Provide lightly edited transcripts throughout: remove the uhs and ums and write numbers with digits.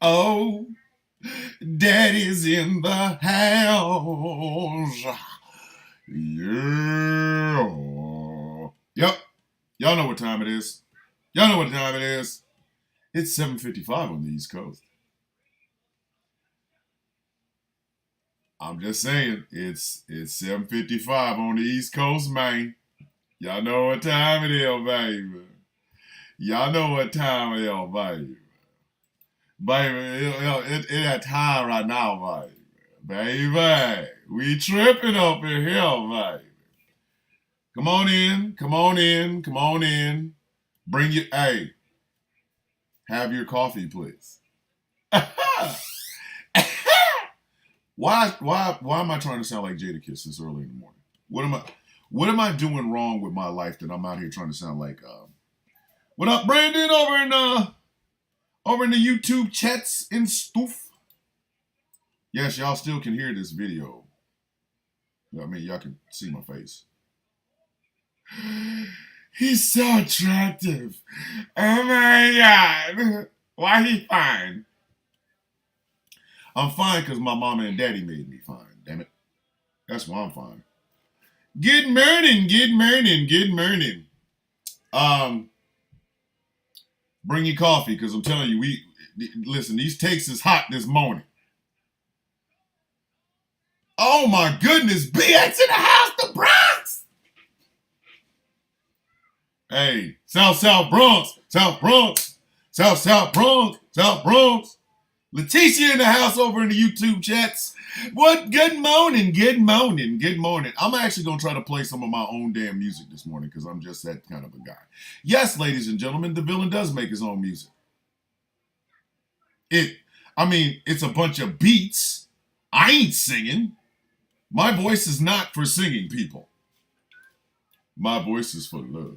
Oh, Daddy's in the house. Yeah. Yep. Y'all know what time it is. Y'all know what time it is. It's 7:55 on the East Coast. I'm just saying, it's 7:55 on the East Coast, man. Y'all know what time it is, baby. Y'all know what time it is, baby. Baby, it at time right now, baby. Baby, we tripping up in here, baby. Come on in, come on in, come on in. Bring your, hey, have your coffee, please. Why am I trying to sound like Jadakiss this early in the morning? What am I doing wrong with my life that I'm out here trying to sound like what up, Brandon, over in the YouTube chats and stuff? Yes, y'all still can hear this video. I mean, y'all can see my face. He's so attractive. Oh my God. Why he fine? I'm fine because my mama and daddy made me fine. Damn it. That's why I'm fine. Good morning, good morning, good morning. Bring your coffee because I'm telling you, listen, these takes is hot this morning. Oh my goodness, BX in the house, the Bronx. Hey, South Bronx, South Bronx, South Bronx, South Bronx. Leticia in the house over in the YouTube chats. What? Good morning, good morning, good morning. I'm actually going to try to play some of my own damn music this morning because I'm just that kind of a guy. Yes, ladies and gentlemen, the villain does make his own music. It's a bunch of beats. I ain't singing. My voice is not for singing, people. My voice is for love.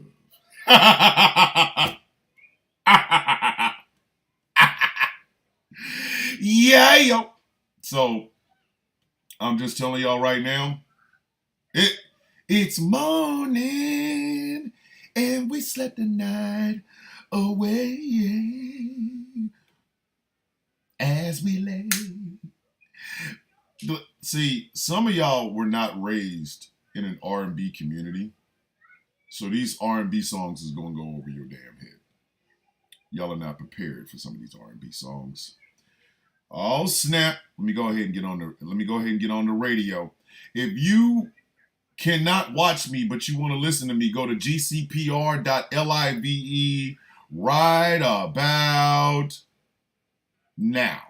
Yeah, yo. So, I'm just telling y'all right now, it's morning and we slept the night away as we lay. See, some of y'all were not raised in an R&B community, so these R&B songs is going to go over your damn head. Y'all are not prepared for some of these R&B songs. Oh snap! Let me go ahead and get on the radio. If you cannot watch me, but you want to listen to me, go to gcpr.live right about now.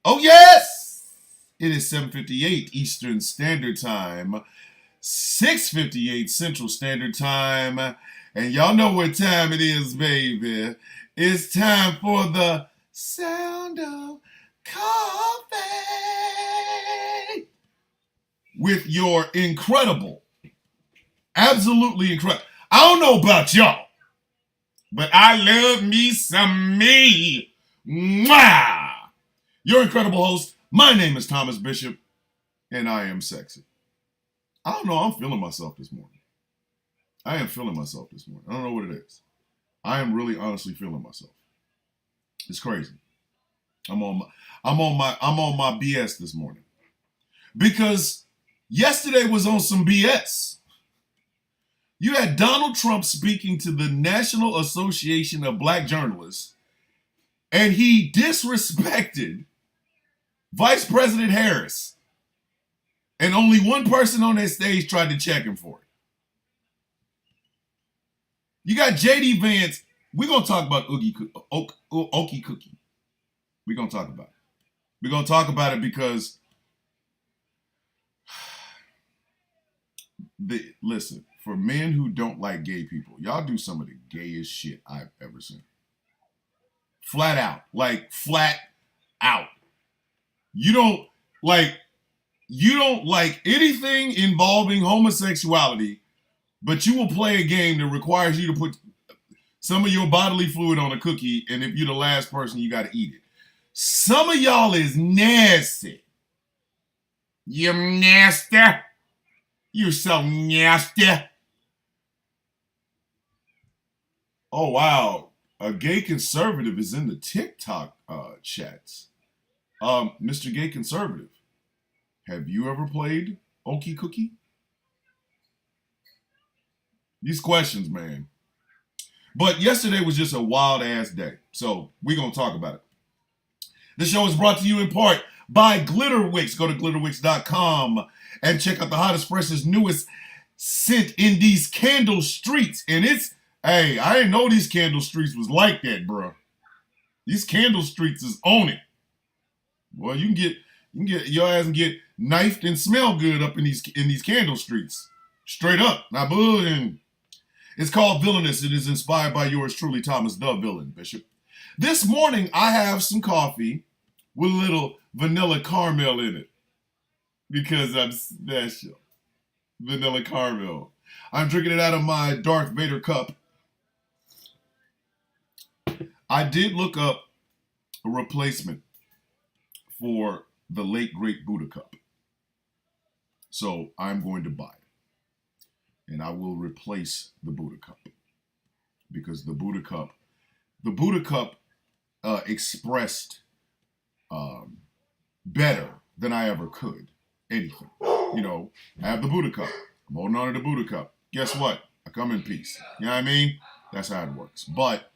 Oh yes! It is 7:58 Eastern Standard Time, 6:58 Central Standard Time, and y'all know what time it is, baby. It's time for the sound of coffee with your incredible, absolutely incredible. I don't know about y'all, but I love me some me. Mwah! Your incredible host. My name is Thomas Bishop, and I am sexy. I don't know. I'm feeling myself this morning. I am feeling myself this morning. I don't know what it is. I am really honestly feeling myself. It's crazy. I'm on my BS this morning because yesterday was on some BS. You had Donald Trump speaking to the National Association of Black Journalists, and he disrespected Vice President Harris, and only one person on that stage tried to check him for it. You got J.D. Vance. We're going to talk about Okie Cookie. We're going to talk about it. We're going to talk about it because, listen, for men who don't like gay people, y'all do some of the gayest shit I've ever seen. Flat out. Like, flat out. You don't like anything involving homosexuality, but you will play a game that requires you to put some of your bodily fluid on a cookie, and if you're the last person, you got to eat it. Some of y'all is nasty. You're nasty. You're so nasty. Oh, wow. A gay conservative is in the TikTok chats. Mr. Gay Conservative, have you ever played Okie Cookie? These questions, man. But yesterday was just a wild ass day. So we're going to talk about it. The show is brought to you in part by Glitterwix. Go to glitterwix.com and check out the hottest, freshest, newest scent in these candle streets. And it's, hey, I didn't know these candle streets was like that, bro. These candle streets is on it. Well, you can get your ass and get knifed and smell good up in these candle streets. Straight up. Now, and it's called Villainous. It is inspired by yours truly, Thomas the Villain, Bishop. This morning, I have some coffee with a little vanilla caramel in it because I'm special. Vanilla caramel. I'm drinking it out of my Darth Vader cup. I did look up a replacement for the late, great Buddha cup. So I'm going to buy it. And I will replace the Buddha cup. Because the Buddha cup expressed better than I ever could anything. You know, I have the Buddha cup. I'm holding on to the Buddha cup. Guess what? I come in peace. You know what I mean? That's how it works. But,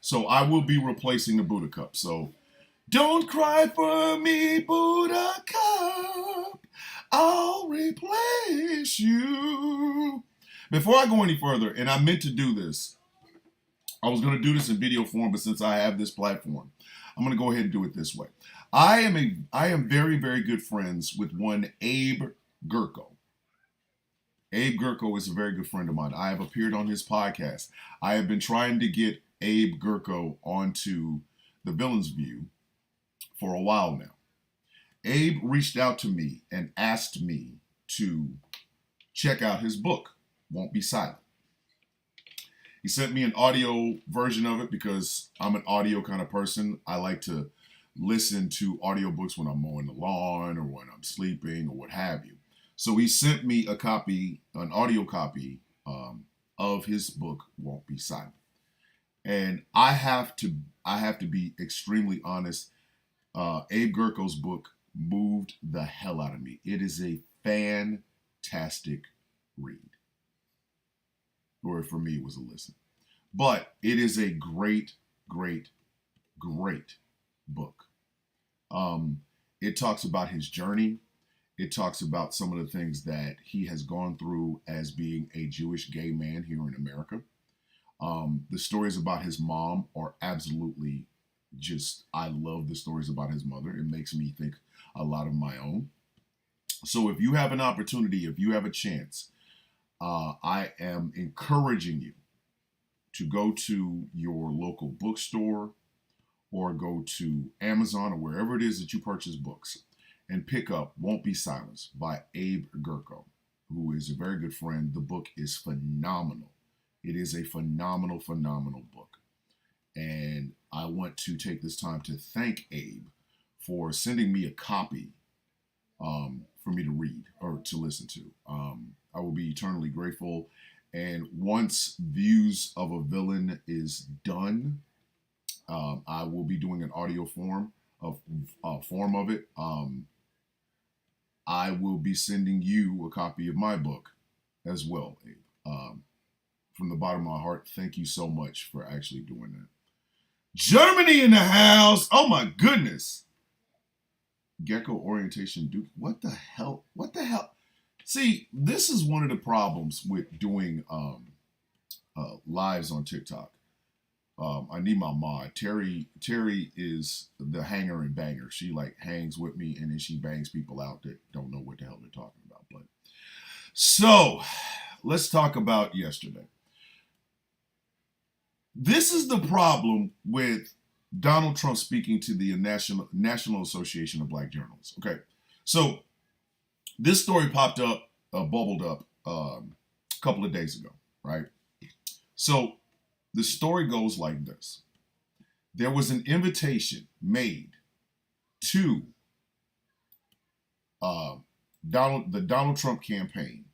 so I will be replacing the Buddha cup. So, don't cry for me, Buddha cup. I'll replace you. Before I go any further, and I meant to do this, I was going to do this in video form, but since I have this platform, I'm going to go ahead and do it this way. I am very, very good friends with one Abe Gurko. Abe Gurko is a very good friend of mine. I have appeared on his podcast. I have been trying to get Abe Gurko onto The Villain's View for a while now. Abe reached out to me and asked me to check out his book, Won't Be Silent. He sent me an audio version of it because I'm an audio kind of person. I like to listen to audiobooks when I'm mowing the lawn or when I'm sleeping or what have you. So he sent me a copy, an audio copy of his book, Won't Be Silent. And I have to be extremely honest. Abe Gurko's book moved the hell out of me. It is a fantastic read. Or for me, it was a listen. But it is a great, great, great book. It talks about his journey. It talks about some of the things that he has gone through as being a Jewish gay man here in America. The stories about his mom are absolutely just, I love the stories about his mother. It makes me think a lot of my own. So if you have an opportunity, if you have a chance, I am encouraging you to go to your local bookstore or go to Amazon or wherever it is that you purchase books and pick up Won't Be Silent by Abe Gurko, who is a very good friend. The book is phenomenal. It is a phenomenal, phenomenal book. And I want to take this time to thank Abe for sending me a copy for me to read or to listen to. I will be eternally grateful. And once Views of a Villain is done, I will be doing an audio form of it. I will be sending you a copy of my book as well, Abe. From the bottom of my heart, thank you so much for actually doing that. Germany in the house. Oh my goodness. Gecko Orientation Duke. What the hell? What the hell? See, this is one of the problems with doing lives on TikTok. I need my mod. Terry is the hanger and banger. She like hangs with me and then she bangs people out that don't know what the hell they're talking about. But so let's talk about yesterday. This is the problem with Donald Trump speaking to the National Association of Black Journalists. Okay, so this story popped up, bubbled up a couple of days ago, right? So the story goes like this. There was an invitation made to the Donald Trump campaign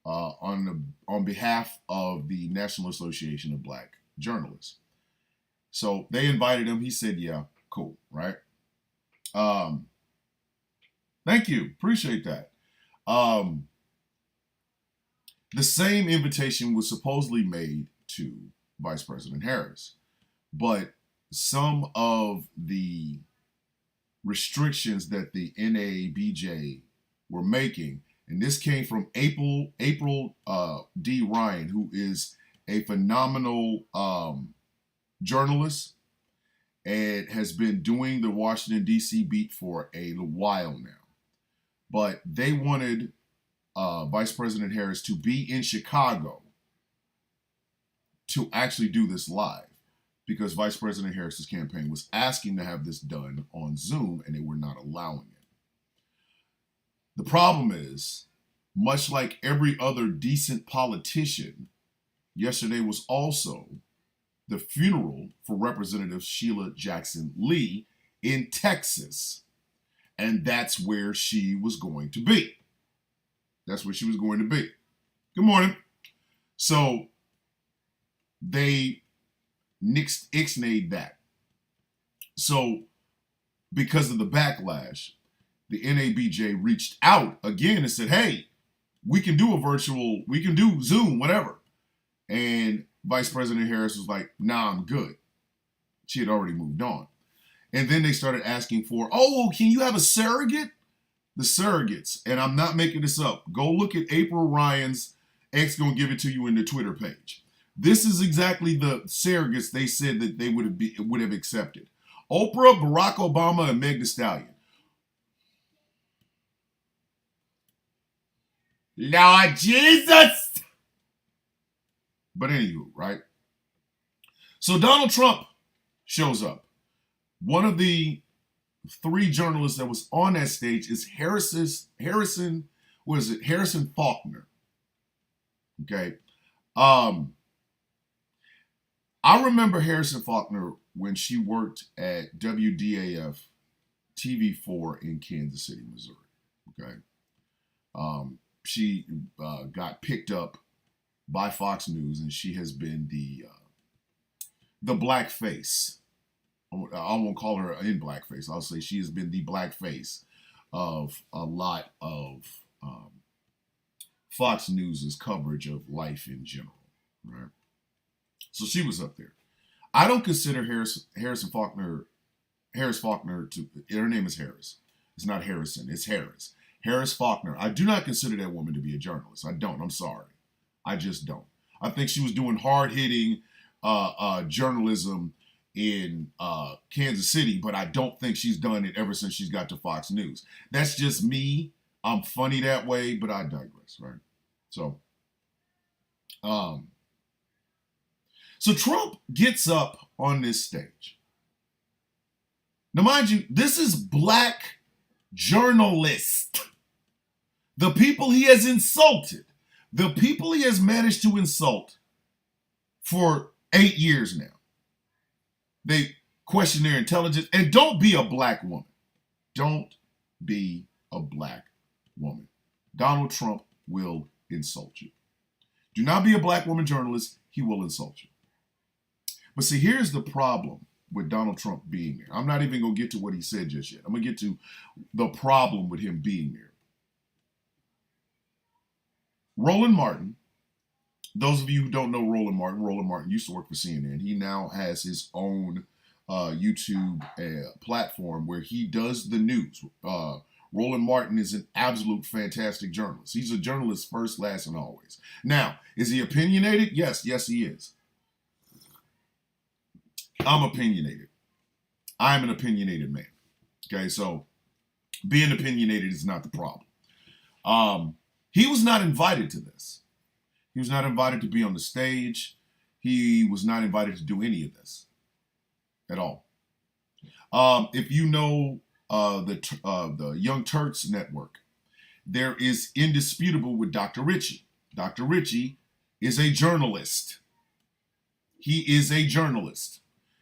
on behalf of the National Association of Black Journalists So they invited him. He said, yeah, cool, right? Um, Thank you. Appreciate that. The same invitation was supposedly made to Vice President Harris, but some of the restrictions that the NABJ were making, and this came from April D. Ryan, who is a phenomenal journalist and has been doing the Washington, D.C. beat for a while now. But they wanted Vice President Harris to be in Chicago to actually do this live, because Vice President Harris's campaign was asking to have this done on Zoom, and they were not allowing it. The problem is, much like every other decent politician, yesterday was also the funeral for Representative Sheila Jackson Lee in Texas. And that's where she was going to be. That's where she was going to be. Good morning. So they ixnayed that. So because of the backlash, the NABJ reached out again and said, hey, we can do a virtual, we can do Zoom, whatever. And Vice President Harris was like, nah, I'm good. She had already moved on. And then they started asking for, oh, can you have a surrogate? The surrogates, and I'm not making this up. Go look at April Ryan's, X gonna give it to you in the Twitter page. This is exactly the surrogates they said that they would have accepted. Oprah, Barack Obama, and Meg Thee Stallion. Lord Jesus! But anywho, right? So Donald Trump shows up. One of the three journalists that was on that stage is Harrison Faulkner. Okay. I remember Harrison Faulkner when she worked at WDAF TV4 in Kansas City, Missouri. Okay. She got picked up by Fox News, and she has been the black face. I won't call her in blackface. I'll say she has been the black face of a lot of Fox News' coverage of life in general. Right? So she was up there. I don't consider Harris Faulkner to, her name is Harris. It's not Harrison, it's Harris. Harris Faulkner. I do not consider that woman to be a journalist. I don't. I'm sorry. I just don't. I think she was doing hard-hitting journalism in Kansas City, but I don't think she's done it ever since she's got to Fox News. That's just me. I'm funny that way, but I digress, right? So Trump gets up on this stage. Now, mind you, this is black journalists. The people he has insulted, the people he has managed to insult for 8 years now. They question their intelligence. And don't be a black woman. Don't be a black woman. Donald Trump will insult you. Do not be a black woman journalist. He will insult you. But see, here's the problem with Donald Trump being there. I'm not even going to get to what he said just yet. I'm going to get to the problem with him being there. Roland Martin, those of you who don't know Roland Martin used to work for CNN. He now has his own YouTube platform where he does the news. Roland Martin is an absolute fantastic journalist. He's a journalist first, last, and always. Now, is he opinionated? Yes, he is. I'm opinionated. I'm an opinionated man. Okay, so being opinionated is not the problem. He was not invited to this. He was not invited to be on the stage. He was not invited to do any of this at all. If you know the Young Turks Network, there is Indisputable with Dr. Richey. Dr. Richey is a journalist. He is a journalist.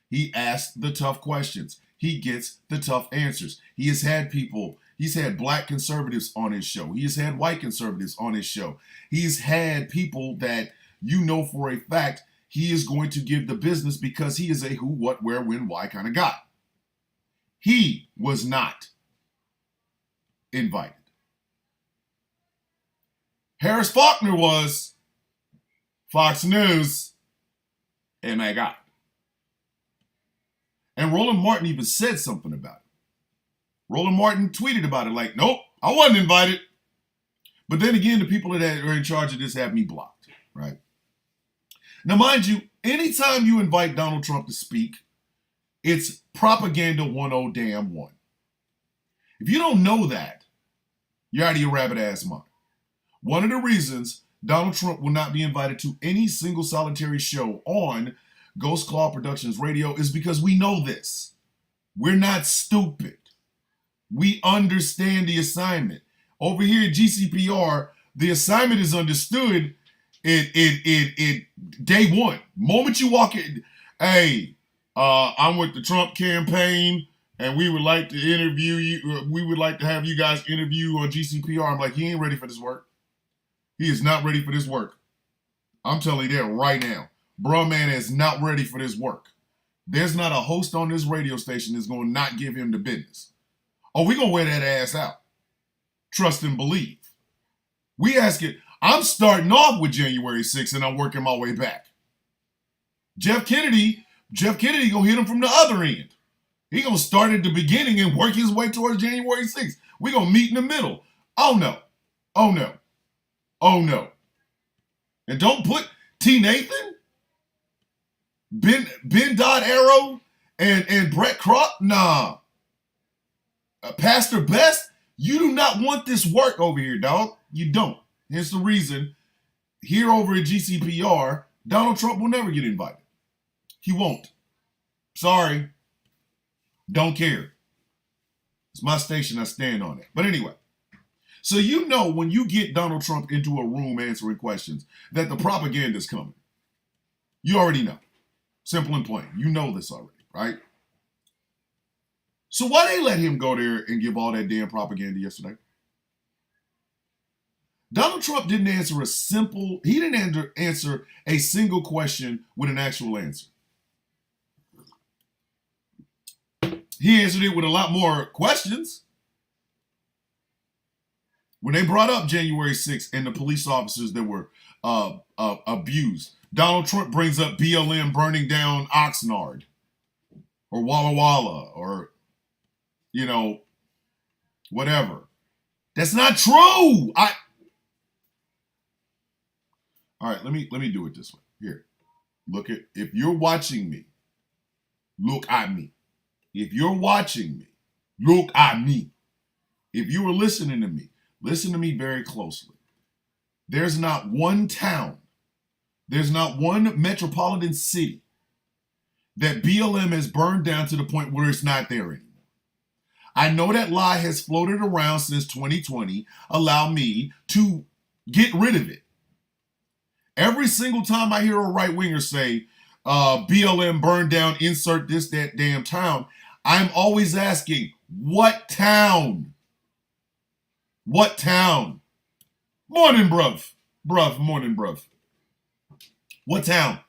He asks the tough questions. He gets the tough answers. He has had people, he's had black conservatives on his show. He has had white conservatives on his show. He's had people that you know for a fact he is going to give the business because he is a who, what, where, when, why kind of guy. He was not invited. Harris Faulkner was. Fox News. Oh my God. And Roland Martin even said something about it. Roland Martin tweeted about it like, nope, I wasn't invited. But then again, the people that are in charge of this have me blocked, right? Now, mind you, anytime you invite Donald Trump to speak, it's propaganda 101. If you don't know that, you're out of your rabbit ass mind. One of the reasons Donald Trump will not be invited to any single solitary show on Ghost Claw Productions Radio is because we know this. We're not stupid. We understand the assignment. Over here at GCPR, the assignment is understood in day one. Moment you walk in, hey, I'm with the Trump campaign, and we would like to interview you. We would like to have you guys interview on GCPR. I'm like, he ain't ready for this work. He is not ready for this work. I'm telling you that right now. Bruh man is not ready for this work. There's not a host on this radio station that's going to not give him the business. Oh, we're going to wear that ass out. Trust and believe. We ask it. I'm starting off with January 6th and I'm working my way back. Jeff Kennedy going to hit him from the other end. He going to start at the beginning and work his way towards January 6th. We're going to meet in the middle. Oh, no. Oh, no. Oh, no. And don't put T. Nathan, Ben Dodd Arrow, and Brett Kroc. Nah. Pastor Best, you do not want this work over here, dog. You don't. Hence the reason here over at GCPR, Donald Trump will never get invited. He won't. Sorry. Don't care. It's my station. I stand on it. But anyway. So you know when you get Donald Trump into a room answering questions that the propaganda is coming. You already know. Simple and plain. You know this already, right? So why they let him go there and give all that damn propaganda yesterday? Donald Trump didn't answer he didn't answer a single question with an actual answer. He answered it with a lot more questions. When they brought up January 6th and the police officers that were abused, Donald Trump brings up BLM burning down Oxnard or Walla Walla or, whatever. That's not true. All right, let me do it this way. Here, if you're watching me, look at me. If you're watching me, look at me. If you are listening to me, listen to me very closely. There's not one town, there's not one metropolitan city that BLM has burned down to the point where it's not there anymore. I know that lie has floated around since 2020. Allow me to get rid of it. Every single time I hear a right-winger say, BLM burned down, insert this, that damn town, I'm always asking, what town? What town? Morning, bruv. Morning, bruv. What town?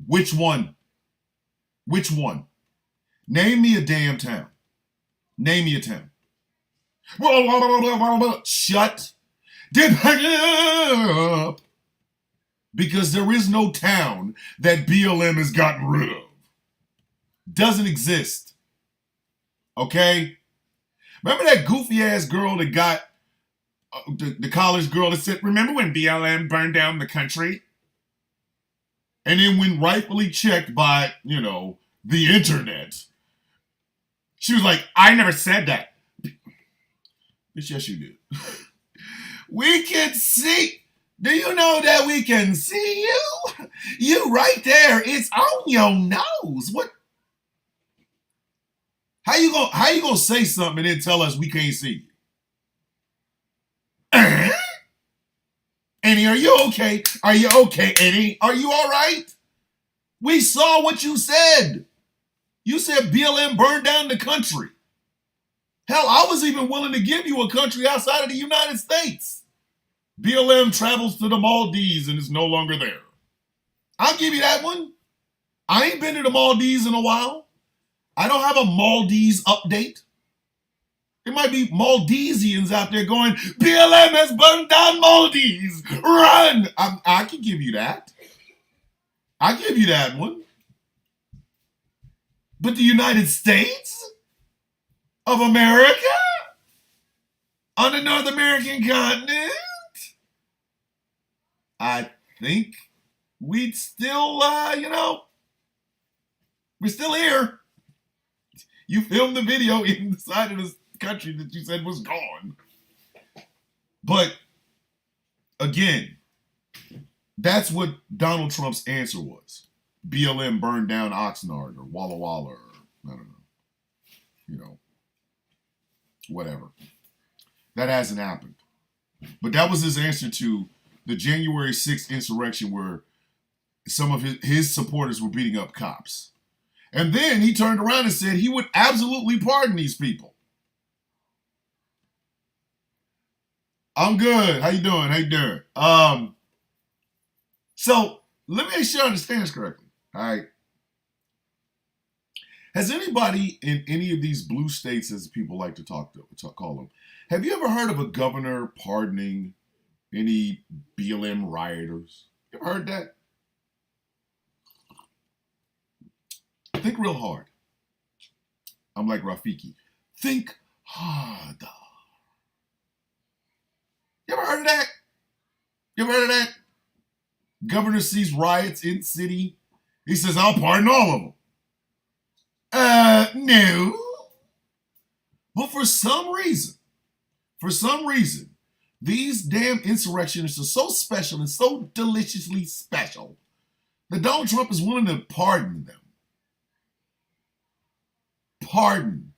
Which one? Which one? Name me a damn town. Name me a town. Shut up. Because there is no town that BLM has gotten rid of. Doesn't exist. Okay? Remember that goofy ass girl that got the college girl that said, remember when BLM burned down the country? And then when rightfully checked by, the internet, she was like, I never said that. Bitch, yes, you did. We can see. Do you know that we can see you? You right there. It's on your nose. What? How you gonna say something and then tell us we can't see you? Annie, are you okay? Are you okay, Annie? Are you all right? We saw what you said. You said BLM burned down the country. Hell, I was even willing to give you a country outside of the United States. BLM travels to the Maldives and is no longer there. I'll give you that one. I ain't been to the Maldives in a while. I don't have a Maldives update. There might be Maldesians out there going, BLM has burned down Maldives. Run! I can give you that. I give you that one. But the United States of America? On the North American continent? I think we'd still, we're still here. You filmed the video in the side of the country that you said was gone. But again, that's what Donald Trump's answer was. BLM burned down Oxnard or Walla Walla or I don't know. Whatever. That hasn't happened. But that was his answer to the January 6th insurrection where some of his supporters were beating up cops. And then he turned around and said he would absolutely pardon these people. I'm good. How you doing? So let me make sure I understand this correctly. All right. Has anybody in any of these blue states, as people like to call them, have you ever heard of a governor pardoning any BLM rioters? You ever heard that? Think real hard. I'm like Rafiki. Think harder. You ever heard of that? Governor sees riots in city. He says, I'll pardon all of them. No. But for some reason, these damn insurrectionists are so special and so deliciously special that Donald Trump is willing to pardon them. Pardon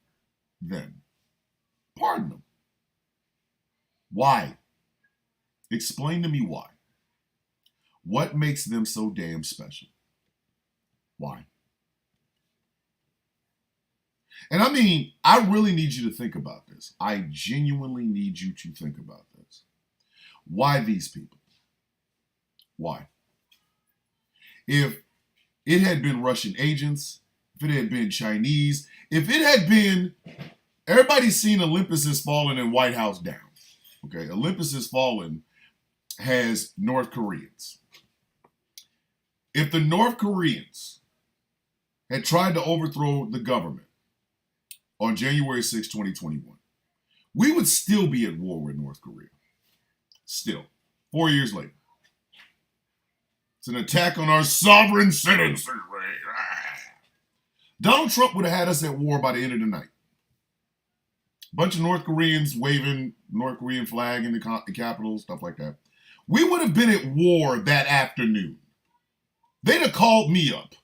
them. Why? Explain to me why. What makes them so damn special? Why? And I mean, I really need you to think about this. I genuinely need you to think about this. Why these people? Why? If it had been Russian agents, if it had been Chinese, if it had been, everybody's seen Olympus Has Fallen and White House Down. Okay, Olympus Has Fallen has North Koreans. If the North Koreans had tried to overthrow the government on January 6, 2021, we would still be at war with North Korea. Still, 4 years later. It's an attack on our sovereign citizenry. Donald Trump would have had us at war by the end of the night. Bunch of North Koreans waving North Korean flag in the Capitol, stuff like that. We would have been at war that afternoon. They'd have called me up.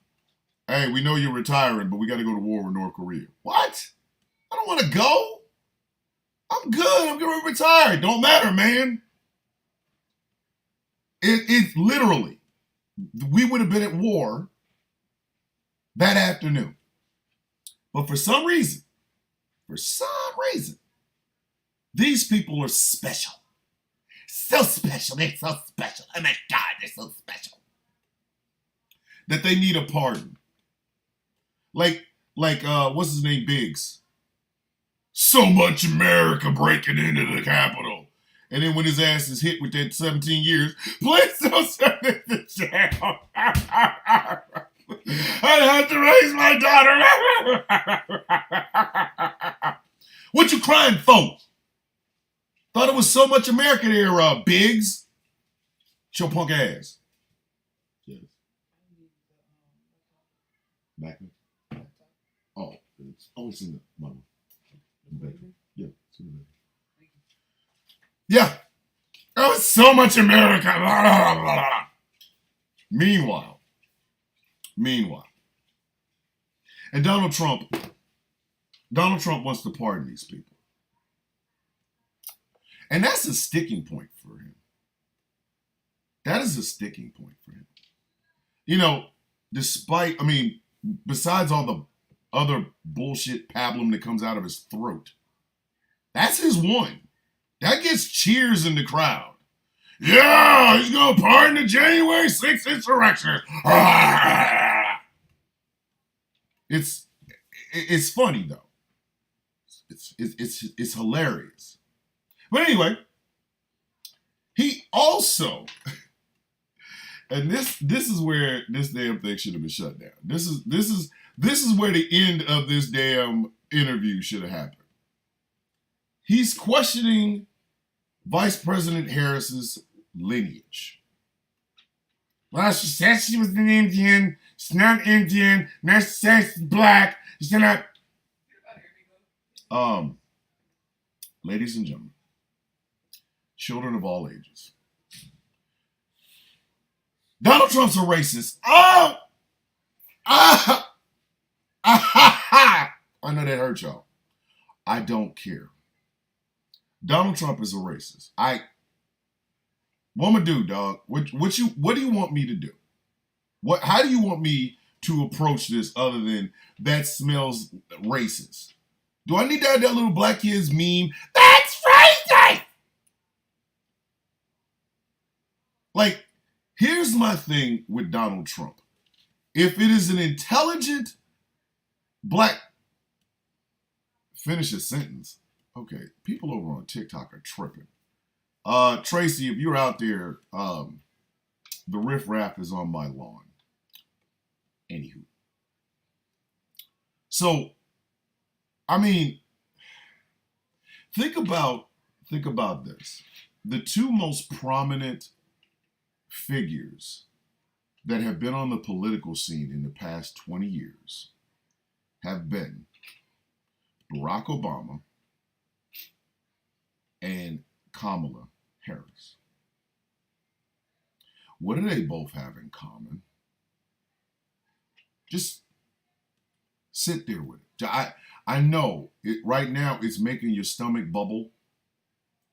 Hey, we know you're retiring, but we got to go to war with North Korea. What? I don't want to go. I'm good. I'm going to retire. Don't matter, man. It literally, we would have been at war that afternoon. But for some reason, these people are special. So special. They're so special. Oh my God, they're so special. That they need a pardon. Like, what's his name? Biggs. So much America breaking into the Capitol. And then when his ass is hit with that 17 years, please don't send it to jail. I have to raise my daughter. What you crying for? Thought it was so much America there, Biggs. Show punk ass. Yes. Back. Oh, it's in the mama. Yeah, it's in the baby. Yeah. Oh, it's so much America. Meanwhile, and Donald Trump wants to pardon these people. And that's a sticking point for him. That is a sticking point for him. You know, besides all the other bullshit pablum that comes out of his throat, that's his one. That gets cheers in the crowd. Yeah, he's going to pardon the January 6th insurrection. It's funny though. It's hilarious. But anyway, he also, and this is where this damn thing should have been shut down. This is where the end of this damn interview should have happened. He's questioning Vice President Harris's lineage. Well, she said she was an Indian. She's not Indian. Now she says she's black. She's not. Ladies and gentlemen, children of all ages, Donald Trump's a racist. I know that hurt y'all. I don't care. Donald Trump is a racist. What I'm gonna do, dog? What do you want me to do? How do you want me to approach this other than that smells racist? Do I need to have that little black kids meme? That's racist! Like, here's my thing with Donald Trump. If it is an intelligent black... Finish a sentence. Okay, people over on TikTok are tripping. Tracy, if you're out there, the riffraff is on my lawn. Anywho. So, I mean, think about this. The two most prominent figures that have been on the political scene in the past 20 years have been Barack Obama and Kamala Harris. What do they both have in common? Just sit there with it. I know it right now it's making your stomach bubble,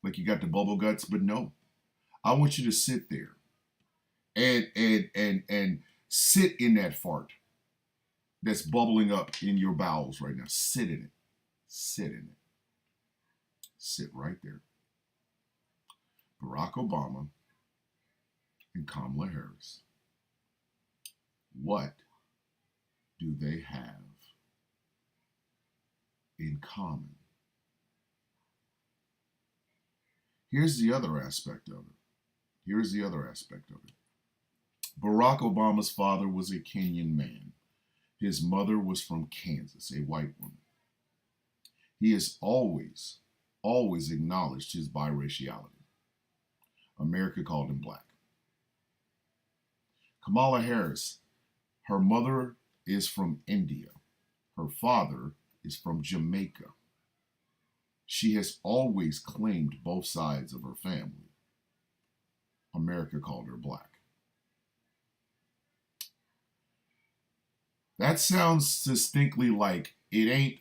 like you got the bubble guts, but no. I want you to sit there and sit in that fart that's bubbling up in your bowels right now. Sit in it. Sit in it. Sit right there. Barack Obama and Kamala Harris. What do they have in common? Here's the other aspect of it. Barack Obama's father was a Kenyan man. His mother was from Kansas, a white woman. He has always acknowledged his biraciality. America called him black. Kamala Harris, her mother is from India. Her father is from Jamaica. She has always claimed both sides of her family. America called her black. That sounds distinctly like it ain't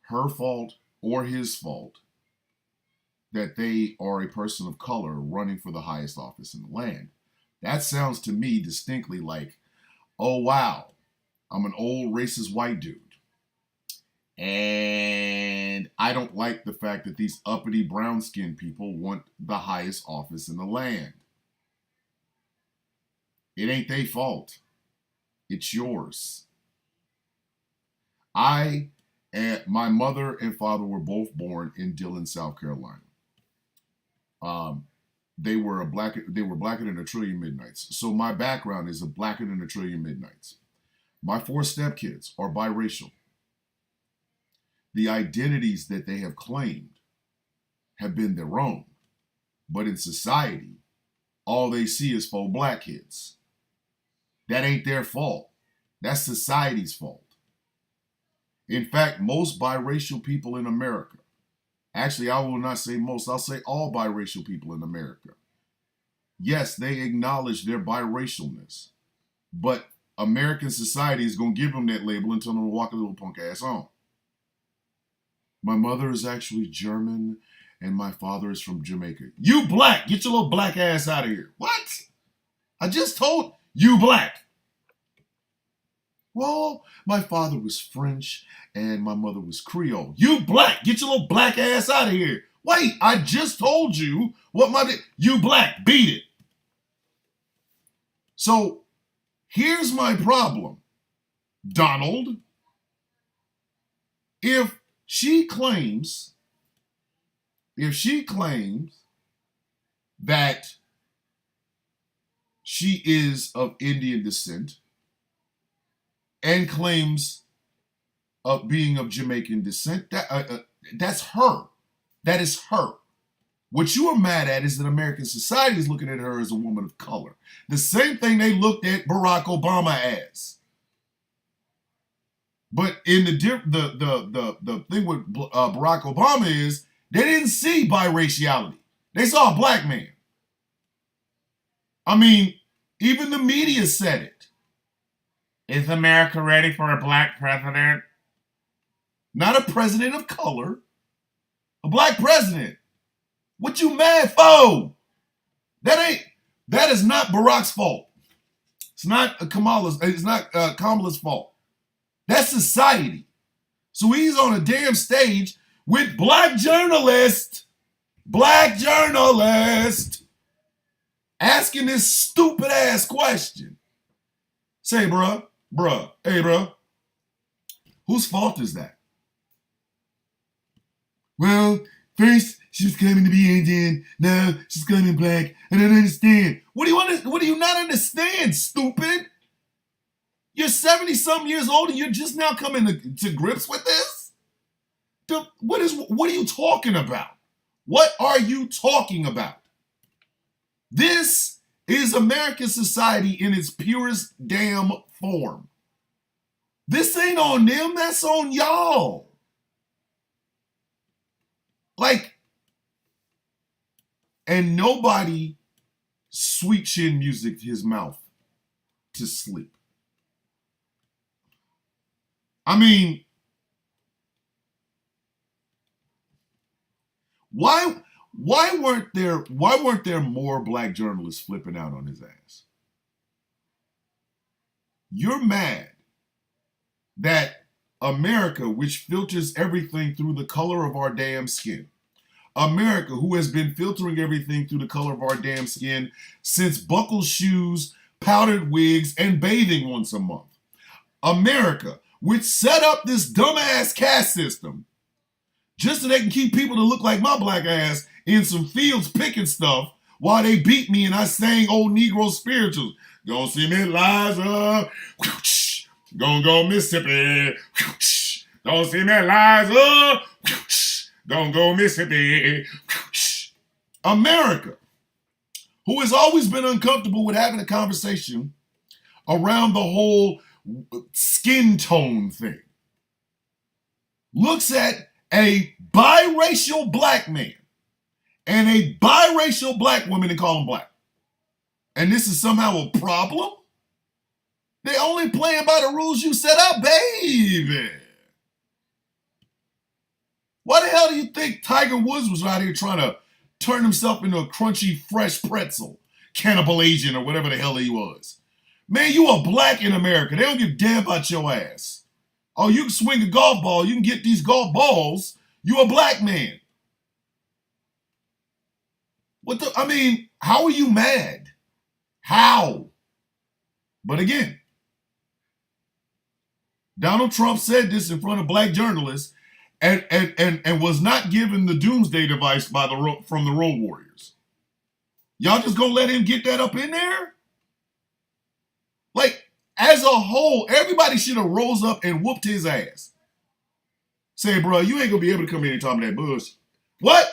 her fault or his fault that they are a person of color running for the highest office in the land. That sounds to me distinctly like, oh wow, I'm an old racist white dude. And I don't like the fact that these uppity brown-skinned people want the highest office in the land. It ain't their fault. It's yours. My mother and father were both born in Dillon, South Carolina. They were blacker than a trillion midnights. So my background is a blacker than a trillion midnights. My 4 stepkids are biracial. The identities that they have claimed have been their own. But in society, all they see is 4 black kids. That ain't their fault. That's society's fault. In fact, most biracial people in America, actually, I will not say most, I'll say all biracial people in America. Yes, they acknowledge their biracialness, but American society is going to give them that label and tell them to walk a little punk ass on. My mother is actually German and my father is from Jamaica. You black, get your little black ass out of here. What? I just told you black. Well, my father was French and my mother was Creole. You black, get your little black ass out of here. Wait, I just told you what you black, beat it. So here's my problem, Donald. If she claims that she is of Indian descent and claims of being of Jamaican descent, that's her. That is her. What you are mad at is that American society is looking at her as a woman of color. The same thing they looked at Barack Obama as. But in the thing with Barack Obama is they didn't see biraciality. They saw a black man. I mean, even the media said it. Is America ready for a black president? Not a president of color. A black president. What you mad for? That is not Barack's fault. It's not Kamala's fault. That's society. So he's on a damn stage with black journalists, asking this stupid ass question. Say, hey, bruh, whose fault is that? Well, first she was claiming to be Indian, now she's claiming black. I don't understand. What do you not understand, stupid? You're 70-something years old and you're just now coming to grips with this? What are you talking about? What are you talking about? This is American society in its purest damn form. This ain't on them, that's on y'all. And nobody sweet chin music his mouth to sleep. I mean, why weren't there more black journalists flipping out on his ass? You're mad that America, which filters everything through the color of our damn skin, America, who has been filtering everything through the color of our damn skin since buckled shoes, powdered wigs, and bathing once a month. America, which set up this dumbass caste system just so they can keep people to look like my black ass in some fields picking stuff while they beat me and I sang old Negro spirituals. Gonna see me Liza, gonna go Mississippi, gonna see me Liza, gonna go Mississippi. America, who has always been uncomfortable with having a conversation around the whole skin tone thing, looks at a biracial black man and a biracial black woman and call them black. And this is somehow a problem? They only playing by the rules you set up, baby. Why the hell do you think Tiger Woods was out here trying to turn himself into a crunchy, fresh pretzel? Cannibal Agent or whatever the hell he was. Man, you are black in America. They don't give a damn about your ass. Oh, you can swing a golf ball. You can get these golf balls. You a black man. How are you mad? How? But again, Donald Trump said this in front of black journalists and was not given the doomsday device from the Road Warriors. Y'all just gonna let him get that up in there? As a whole, everybody should have rose up and whooped his ass. Say, bro, you ain't gonna be able to come in and talk me that bush. What?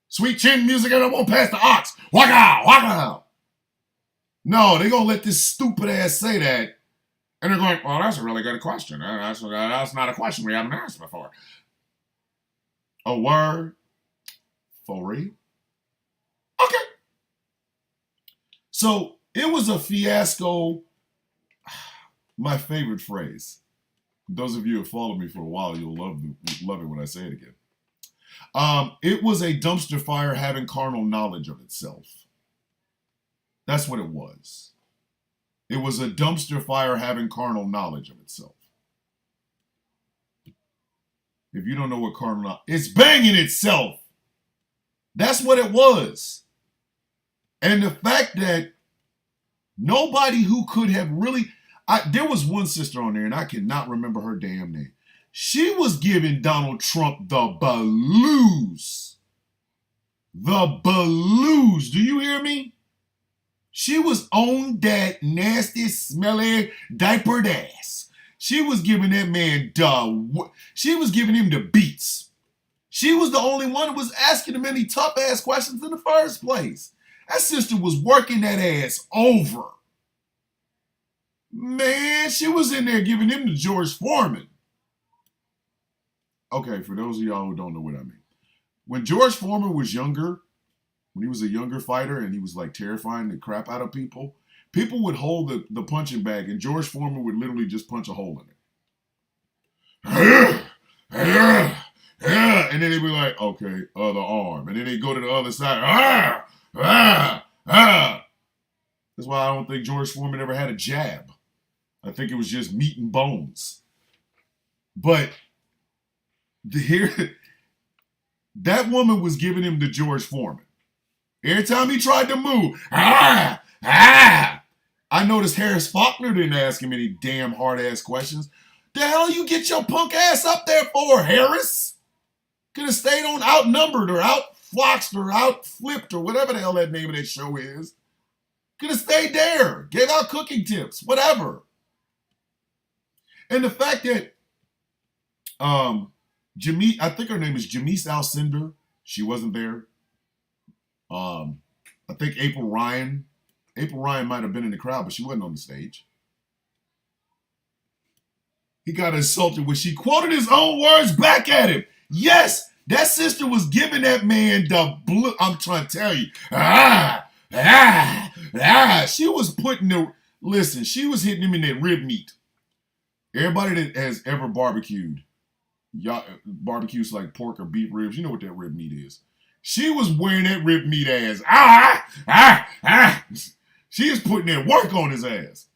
Sweet chin music and I won't pass the ox. Waka. No, they gonna let this stupid ass say that. And they're going, well, that's a really good question. That's not a question we haven't asked before. A word? For real? Okay. So it was a fiasco. My favorite phrase. Those of you who have followed me for a while, you'll love it when I say it again. It was a dumpster fire having carnal knowledge of itself. That's what it was. It was a dumpster fire having carnal knowledge of itself. If you don't know what carnal knowledge, it's banging itself. That's what it was. And the fact that nobody who could have really, there was one sister on there, and I cannot remember her damn name. She was giving Donald Trump the blues. The blues. Do you hear me? She was on that nasty, smelly, diapered ass. She was giving that man she was giving him the beats. She was the only one who was asking him any tough ass questions in the first place. That sister was working that ass over. Man, she was in there giving him the George Foreman. Okay, for those of y'all who don't know what I mean. When George Foreman was younger, when he was a younger fighter and he was like terrifying the crap out of people, people would hold the punching bag and George Foreman would literally just punch a hole in it. And then they'd be like, okay, other arm. And then they'd go to the other side. That's why I don't think George Foreman ever had a jab. I think it was just meat and bones. But that woman was giving him the George Foreman. Every time he tried to move, I noticed Harris Faulkner didn't ask him any damn hard-ass questions. The hell you get your punk ass up there for, Harris? Could have stayed on Outnumbered or Outfloxed or Outflipped or whatever the hell that name of that show is. Could have stayed there. Gave out cooking tips, whatever. And the fact that I think her name is Jamise Alcindor. She wasn't there. I think April Ryan might have been in the crowd, but she wasn't on the stage. He got insulted when she quoted his own words back at him. Yes, that sister was giving that man the blue. I'm trying to tell you. She was she was hitting him in that rib meat. Everybody that has ever barbecued, barbecues like pork or beef ribs, you know what that rib meat is. She was wearing that rib meat ass. She is putting that work on his ass.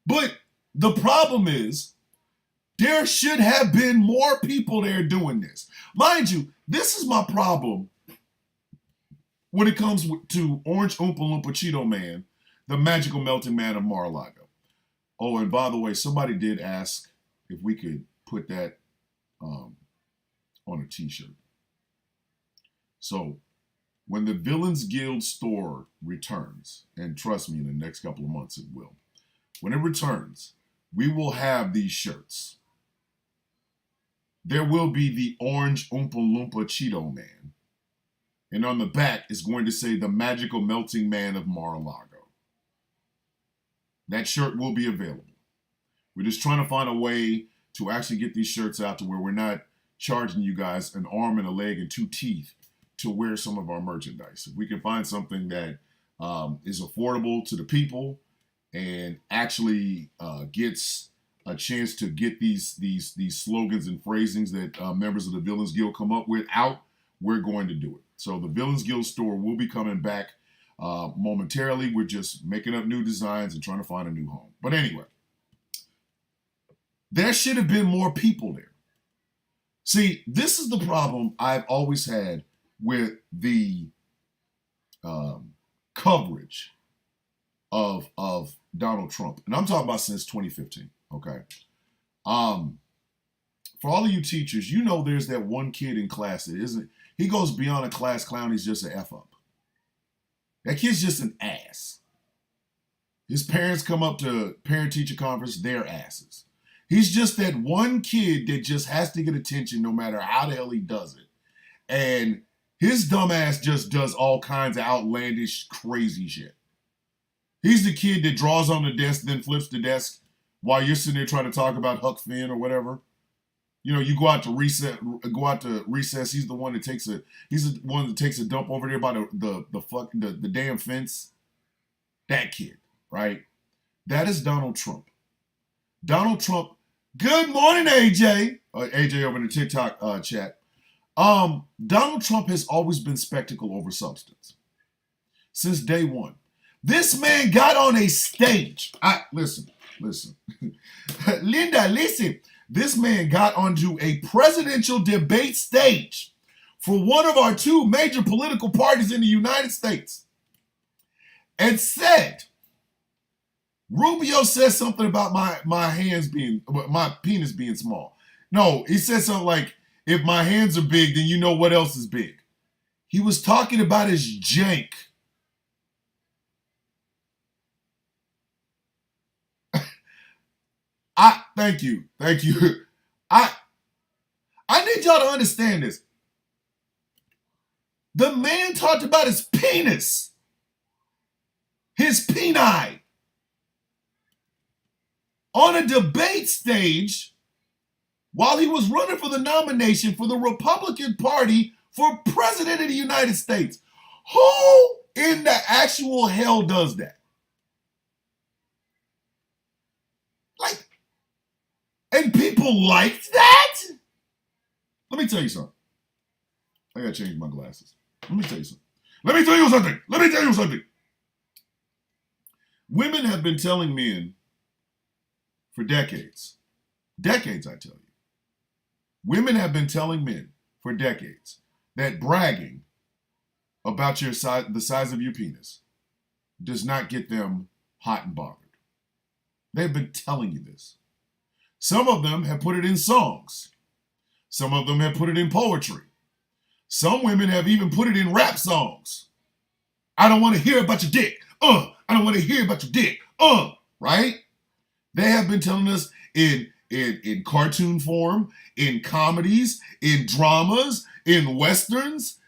But the problem is, there should have been more people there doing this. Mind you, this is my problem when it comes to Orange Oompa Loompa Cheeto Man, the magical melting man of Mar-a-Lago. Oh, and by the way, somebody did ask if we could put that on a t-shirt. So, when the Villains Guild store returns, and trust me, in the next couple of months it will, when it returns, we will have these shirts. There will be the Orange Oompa Loompa Cheeto Man. And on the back is going to say the magical melting man of Mar-a-Lago. That shirt will be available. We're just trying to find a way to actually get these shirts out to where we're not charging you guys an arm and a leg and 2 teeth to wear some of our merchandise. If we can find something that is affordable to the people and actually gets a chance to get these slogans and phrasings that members of the Villains Guild come up with out, we're going to do it. So the Villains Guild store will be coming back momentarily. We're just making up new designs and trying to find a new home. But anyway, there should have been more people there. See, this is the problem I've always had with the coverage of Donald Trump. And I'm talking about since 2015, okay? For all of you teachers, you know there's that one kid in class that isn't, he goes beyond a class clown, he's just an F-up. That kid's just an ass. His parents come up to parent-teacher conference, they're asses. He's just that one kid that just has to get attention no matter how the hell he does it. And his dumb ass just does all kinds of outlandish, crazy shit. He's the kid that draws on the desk, then flips the desk while you're sitting there trying to talk about Huck Finn or whatever. You know, you go out to recess. He's the one that takes a dump over there by the damn fence. That kid, right? That is Donald Trump. Donald Trump. Good morning, AJ. AJ over in the TikTok chat. Donald Trump has always been spectacle over substance since day one. This man got on a stage. Listen. Linda, listen. This man got onto a presidential debate stage for one of our 2 major political parties in the United States. and said, Rubio said something about my hands being, my penis being small. No, he said something like, if my hands are big, then you know what else is big. He was talking about his jank. Thank you. I need y'all to understand this. The man talked about his penis, his peni, on a debate stage while he was running for the nomination for the Republican Party for President of the United States. Who in the actual hell does that? Like, and people liked that? Let me tell you something. I gotta change my glasses. Let me tell you something. Women have been telling men for decades. Decades, I tell you. Women have been telling men for decades that bragging about your size, the size of your penis, does not get them hot and bothered. They've been telling you this. Some of them have put it in songs. Some of them have put it in poetry. Some women have even put it in rap songs. I don't want to hear about your dick. I don't want to hear about your dick. Right? They have been telling us in cartoon form, in comedies, in dramas, in westerns.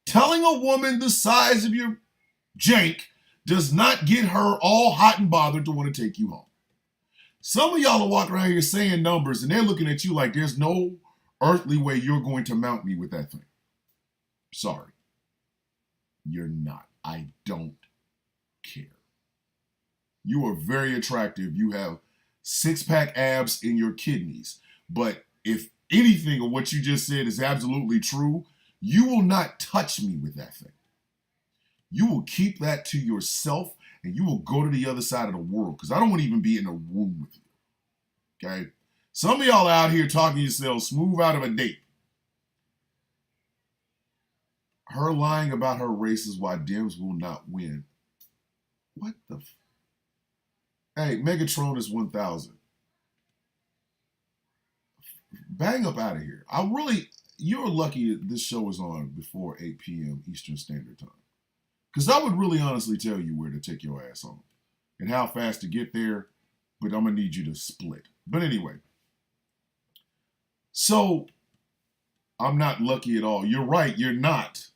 Telling a woman the size of your jank does not get her all hot and bothered to want to take you home. Some of y'all are walking around here saying numbers and they're looking at you like there's no earthly way you're going to mount me with that thing. Sorry. You're not. I don't care. You are very attractive. You have six-pack abs in your kidneys. But if anything of what you just said is absolutely true, you will not touch me with that thing. You will keep that to yourself and you will go to the other side of the world because I don't want to even be in a room with you. Okay? Some of y'all out here talking yourselves smooth out of a date. Her lying about her race is why Dems will not win. What the Hey, Megatron is 1,000. Bang up out of here. You're lucky this show is on before 8 p.m. Eastern Standard Time. Because I would really honestly tell you where to take your ass on and how fast to get there, but I'm going to need you to split. But anyway, so I'm not lucky at all. You're right, you're not.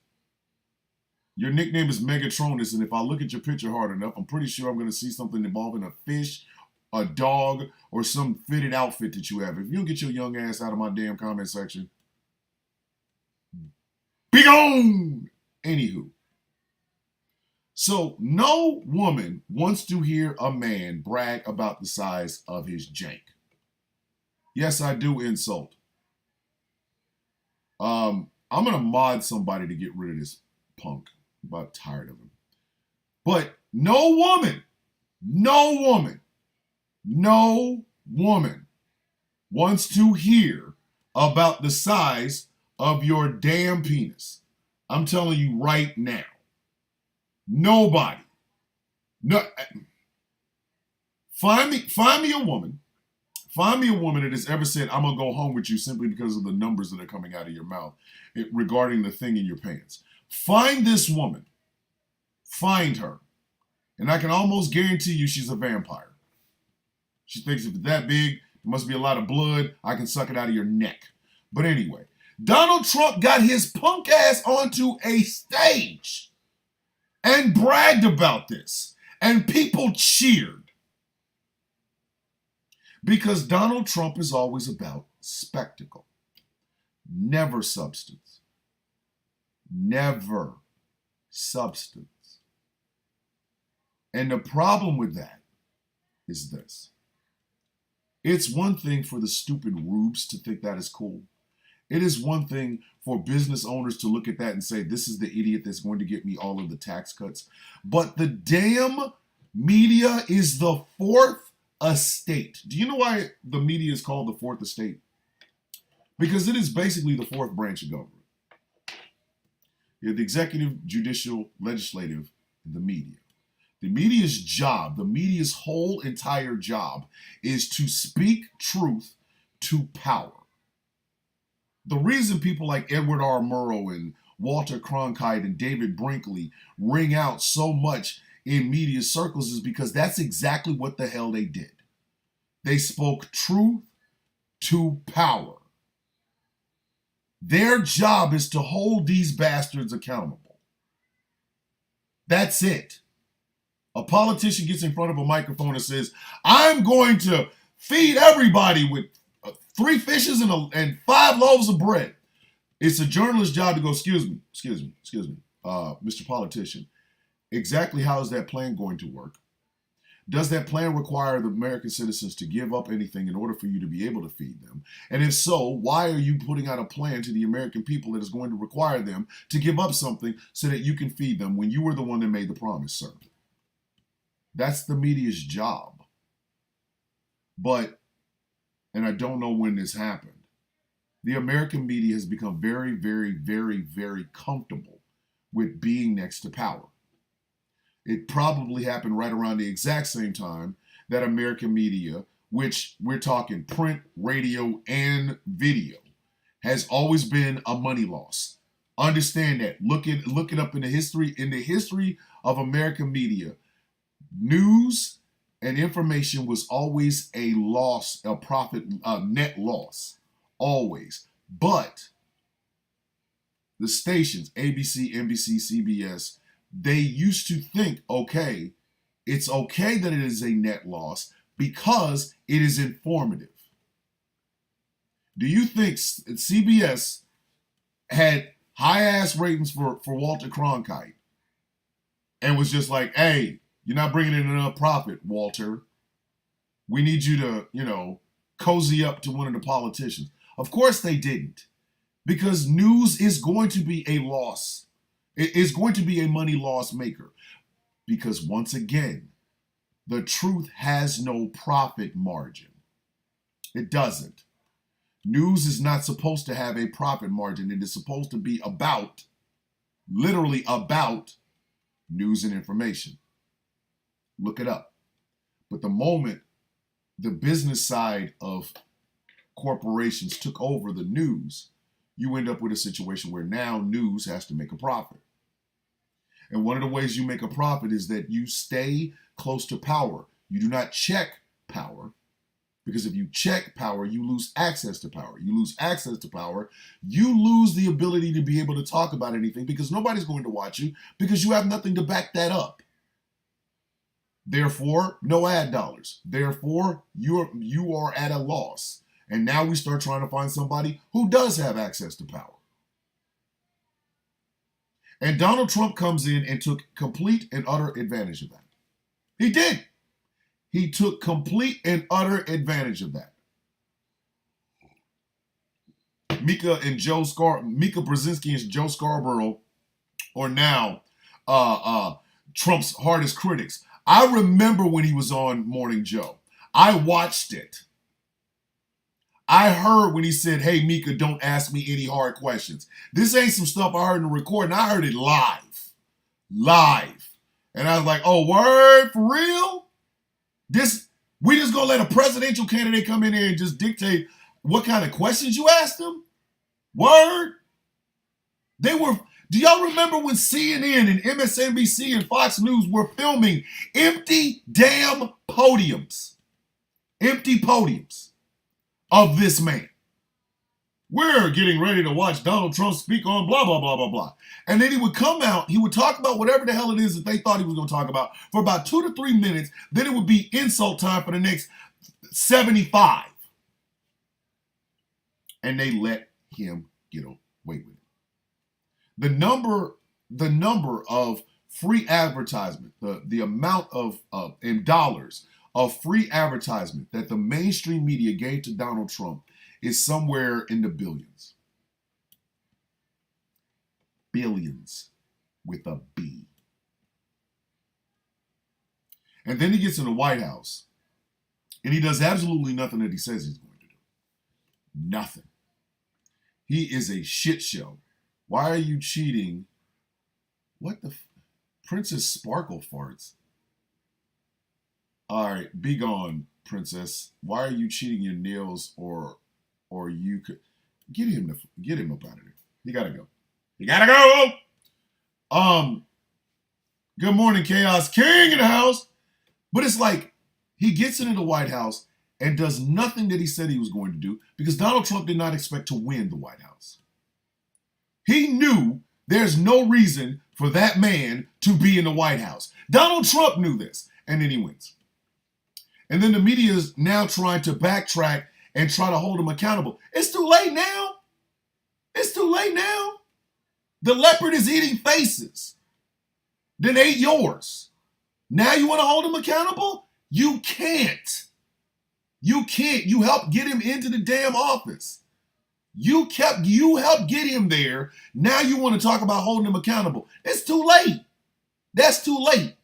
Your nickname is Megatronus, and if I look at your picture hard enough, I'm pretty sure I'm going to see something involving a fish, a dog, or some fitted outfit that you have. If you don't get your young ass out of my damn comment section, be gone! Anywho. So, no woman wants to hear a man brag about the size of his jank. Yes, I do insult. I'm going to mod somebody to get rid of this punk. I'm about tired of him. But no woman wants to hear about the size of your damn penis. I'm telling you right now. Nobody. No. Find me a woman. Find me a woman that has ever said, I'm going to go home with you simply because of the numbers that are coming out of your mouth regarding the thing in your pants. Find this woman. Find her. And I can almost guarantee you she's a vampire. She thinks if it's that big, there must be a lot of blood. I can suck it out of your neck. But anyway, Donald Trump got his punk ass onto a stage and bragged about this. And people cheered. Because Donald Trump is always about spectacle. Never substance. Never substance. And the problem with that is this. It's one thing for the stupid rubes to think that is cool. It is one thing for business owners to look at that and say, this is the idiot that's going to get me all of the tax cuts. But the damn media is the fourth estate. Do you know why the media is called the fourth estate? Because it is basically the fourth branch of government. You have the executive, judicial, legislative, the media. The media's job, the media's whole entire job, is to speak truth to power. The reason people like Edward R. Murrow and Walter Cronkite and David Brinkley ring out so much in media circles is because that's exactly what the hell they did. They spoke truth to power. Their job is to hold these bastards accountable. That's it. A politician gets in front of a microphone and says, I'm going to feed everybody with 3 fishes and 5 loaves of bread. It's a journalist's job to go, excuse me, Mr. Politician, exactly how is that plan going to work? Does that plan require the American citizens to give up anything in order for you to be able to feed them? And if so, why are you putting out a plan to the American people that is going to require them to give up something so that you can feed them when you were the one that made the promise, sir? That's the media's job. But, and I don't know when this happened, the American media has become very, very, very, very comfortable with being next to power. It probably happened right around the exact same time that American media, which we're talking print, radio, and video, has always been a money loss. Understand that. Look it up in the history. In the history of American media, news and information was always a loss, a profit, net loss, always. But the stations, ABC, NBC, CBS, they used to think, okay, it's okay that it is a net loss because it is informative. Do you think CBS had high-ass ratings for Walter Cronkite and was just like, hey, you're not bringing in enough profit, Walter. We need you to, cozy up to one of the politicians. Of course they didn't, because news is going to be a loss. It is going to be a money loss maker, because once again, the truth has no profit margin. It doesn't. News is not supposed to have a profit margin. It is supposed to be about, literally about, news and information. Look it up. But the moment the business side of corporations took over the news, you end up with a situation where now news has to make a profit. And one of the ways you make a profit is that you stay close to power. You do not check power, because if you check power, you lose access to power. You lose access to power, you lose the ability to be able to talk about anything, because nobody's going to watch you because you have nothing to back that up. Therefore, no ad dollars. Therefore, you are at a loss. And now we start trying to find somebody who does have access to power. And Donald Trump comes in and took complete and utter advantage of that. He did. He took complete and utter advantage of that. Mika Brzezinski and Joe Scarborough are now Trump's hardest critics. I remember when he was on Morning Joe. I watched it. I heard when he said, hey, Mika, don't ask me any hard questions. This ain't some stuff I heard in the recording. I heard it live. Live. And I was like, oh, word? For real? We just gonna let a presidential candidate come in here and just dictate what kind of questions you ask them? Word? Do y'all remember when CNN and MSNBC and Fox News were filming empty damn podiums? Empty podiums of this man. We're getting ready to watch Donald Trump speak on blah, blah, blah, blah, blah. And then he would come out, he would talk about whatever the hell it is that they thought he was going to talk about for about 2 to 3 minutes. Then it would be insult time for the next 75. And they let him get away with it. The number of free advertisement, the amount of in dollars of free advertisement that the mainstream media gave to Donald Trump is somewhere in the billions. Billions with a B. And then he gets in the White House and he does absolutely nothing that he says he's going to do. Nothing. He is a shit show. Why are you cheating? What the? Princess Sparkle farts. All right, be gone, princess. Why are you cheating your nails? Or you could get him up out of there. He gotta go. He gotta go. Good morning, Chaos King in the house. But it's like he gets into the White House and does nothing that he said he was going to do because Donald Trump did not expect to win the White House. He knew there's no reason for that man to be in the White House. Donald Trump knew this, and then he wins. And then the media is now trying to backtrack and try to hold him accountable. It's too late now. It's too late now. The leopard is eating faces that ate yours. Now you want to hold him accountable? You can't. You can't. You helped get him into the damn office. You helped get him there. Now you want to talk about holding him accountable. It's too late. That's too late.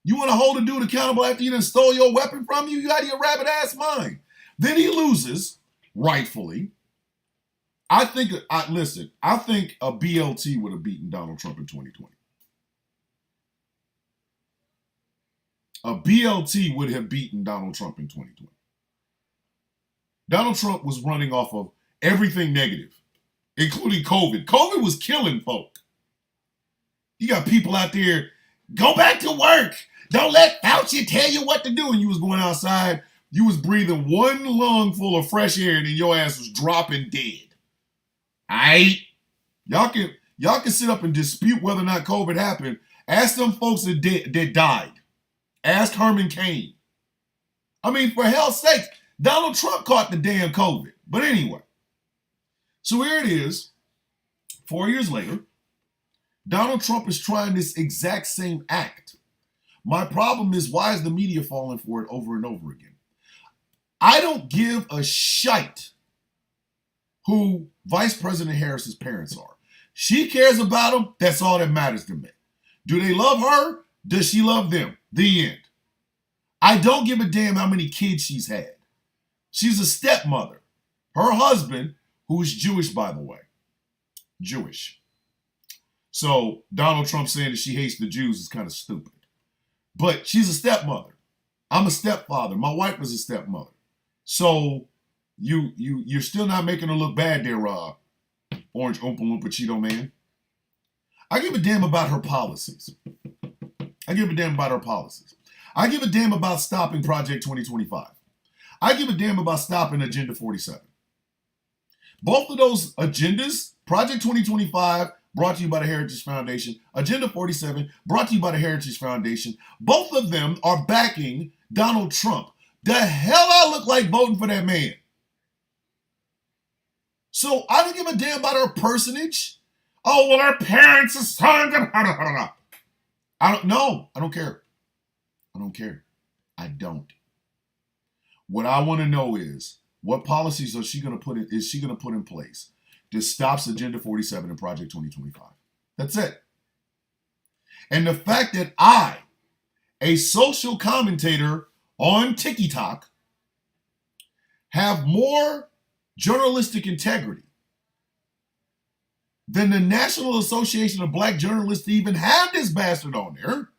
You want to hold a dude accountable after you done stole your weapon from you? You out of your rabbit ass mind. Then he loses, rightfully. I think a BLT would have beaten Donald Trump in 2020. A BLT would have beaten Donald Trump in 2020. Donald Trump was running off of everything negative, including COVID. COVID was killing folk. You got people out there, go back to work. Don't let Fauci tell you what to do. And you was going outside, you was breathing one lung full of fresh air, and then your ass was dropping dead. Aight? Y'all can sit up and dispute whether or not COVID happened. Ask them folks that died. Ask Herman Cain. I mean, for hell's sake, Donald Trump caught the damn COVID. But anyway, so here it is, 4 years later, Donald Trump is trying this exact same act. My problem is, why is the media falling for it over and over again? I don't give a shite who Vice President Harris's parents are. She cares about them. That's all that matters to me. Do they love her? Does she love them? The end. I don't give a damn how many kids she's had. She's a stepmother. Her husband, who is Jewish, by the way. Jewish. So Donald Trump saying that she hates the Jews is kind of stupid. But she's a stepmother. I'm a stepfather. My wife was a stepmother. So you're still not making her look bad there, Orange Oompa Loompa Cheeto Man. I give a damn about her policies. I give a damn about stopping Project 2025. I give a damn about stopping Agenda 47. Both of those agendas, Project 2025, brought to you by the Heritage Foundation, Agenda 47, brought to you by the Heritage Foundation, both of them are backing Donald Trump. The hell I look like voting for that man. So I don't give a damn about her personage. Oh, well, her parents are sons. I don't know. I don't care. I don't. What I want to know is, what policies is she going to put in place that stops Agenda 47 and Project 2025? That's it. And the fact that I, a social commentator on TikTok, have more journalistic integrity than the National Association of Black Journalists to even have this bastard on there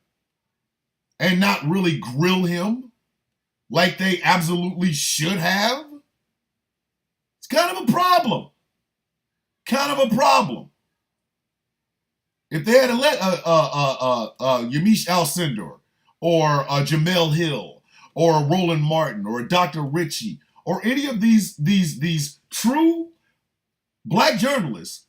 and not really grill him like they absolutely should have. It's kind of a problem. If they had let Yamiche Alcindor or Jamel Hill or a Roland Martin or a Dr. Ritchie or any of these true black journalists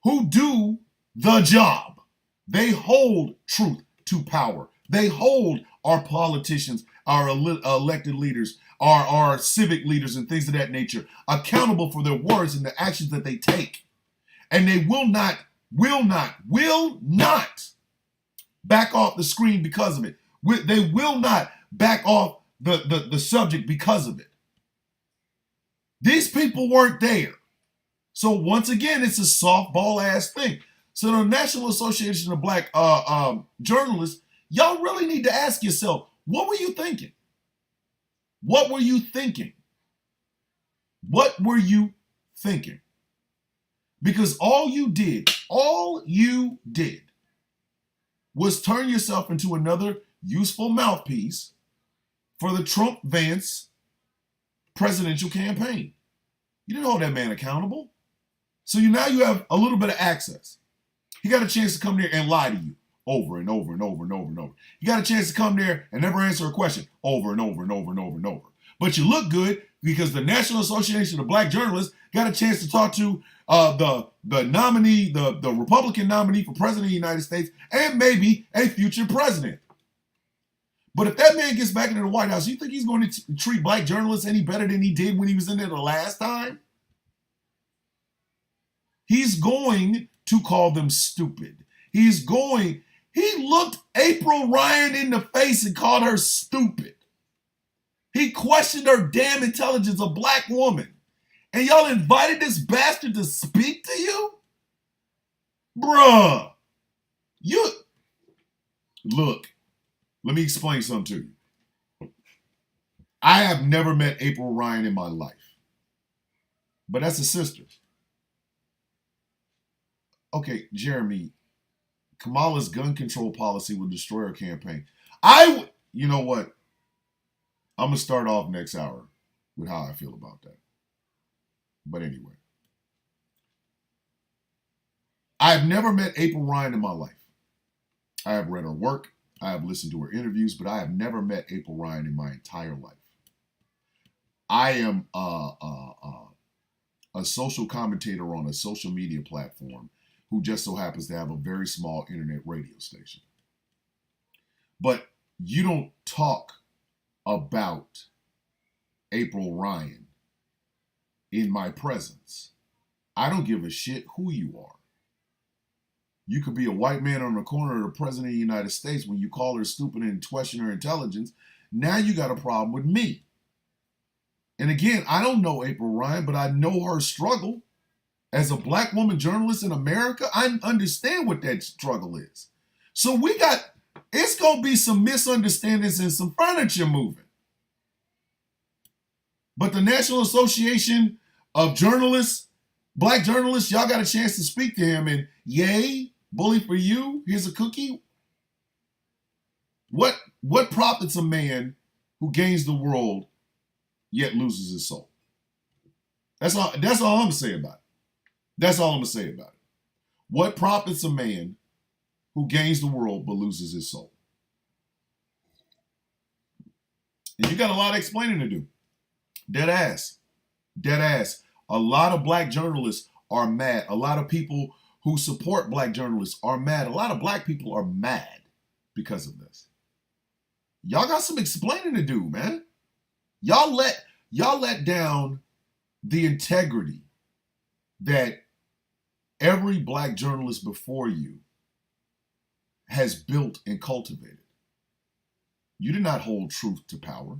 who do the job, they hold truth to power. They hold our politicians, our elected leaders, our civic leaders and things of that nature accountable for their words and the actions that they take. And they will not back off the screen because of it. They will not back off the subject because of it. These people weren't there. So once again, it's a softball ass thing. So the National Association of Black Journalists, y'all really need to ask yourself, what were you thinking? What were you thinking? Because all you did was turn yourself into another useful mouthpiece for the Trump-Vance presidential campaign. You didn't hold that man accountable. So now you have a little bit of access. He got a chance to come there and lie to you over and over and over and over and over. You got a chance to come there and never answer a question over and over and over and over and over. But you look good because the National Association of Black Journalists got a chance to talk to the nominee, the Republican nominee for president of the United States, and maybe a future president. But if that man gets back into the White House, you think he's going to treat black journalists any better than he did when he was in there the last time? He's going to call them stupid. He looked April Ryan in the face and called her stupid. He questioned her damn intelligence, a black woman. And y'all invited this bastard to speak to you? Bruh. Look, let me explain something to you. I have never met April Ryan in my life. But that's a sister. Okay, Jeremy, Kamala's gun control policy will destroy her campaign. You know what? I'm going to start off next hour with how I feel about that. But anyway, I've never met April Ryan in my life. I have read her work. I have listened to her interviews, but I have never met April Ryan in my entire life. I am a social commentator on a social media platform who just so happens to have a very small internet radio station. But you don't talk about April Ryan in my presence. I don't give a shit who you are. You could be a white man on the corner of the president of the United States. When you call her stupid and question her intelligence, now you got a problem with me. And again, I don't know April Ryan, but I know her struggle. As a black woman journalist in America, I understand what that struggle is. So it's going to be some misunderstandings and some furniture moving. But the National Association of Journalists, black journalists, y'all got a chance to speak to him, and yay, bully for you, here's a cookie. What profits a man who gains the world yet loses his soul? That's all I'm going to say about it. That's all I'm going to say about it. What profits a man who gains the world but loses his soul? And you got a lot of explaining to do. Dead ass. Dead ass. A lot of black journalists are mad. A lot of people who support black journalists are mad. A lot of black people are mad because of this. Y'all got some explaining to do, man. Y'all let down the integrity that every black journalist before you has built and cultivated. You did not hold truth to power.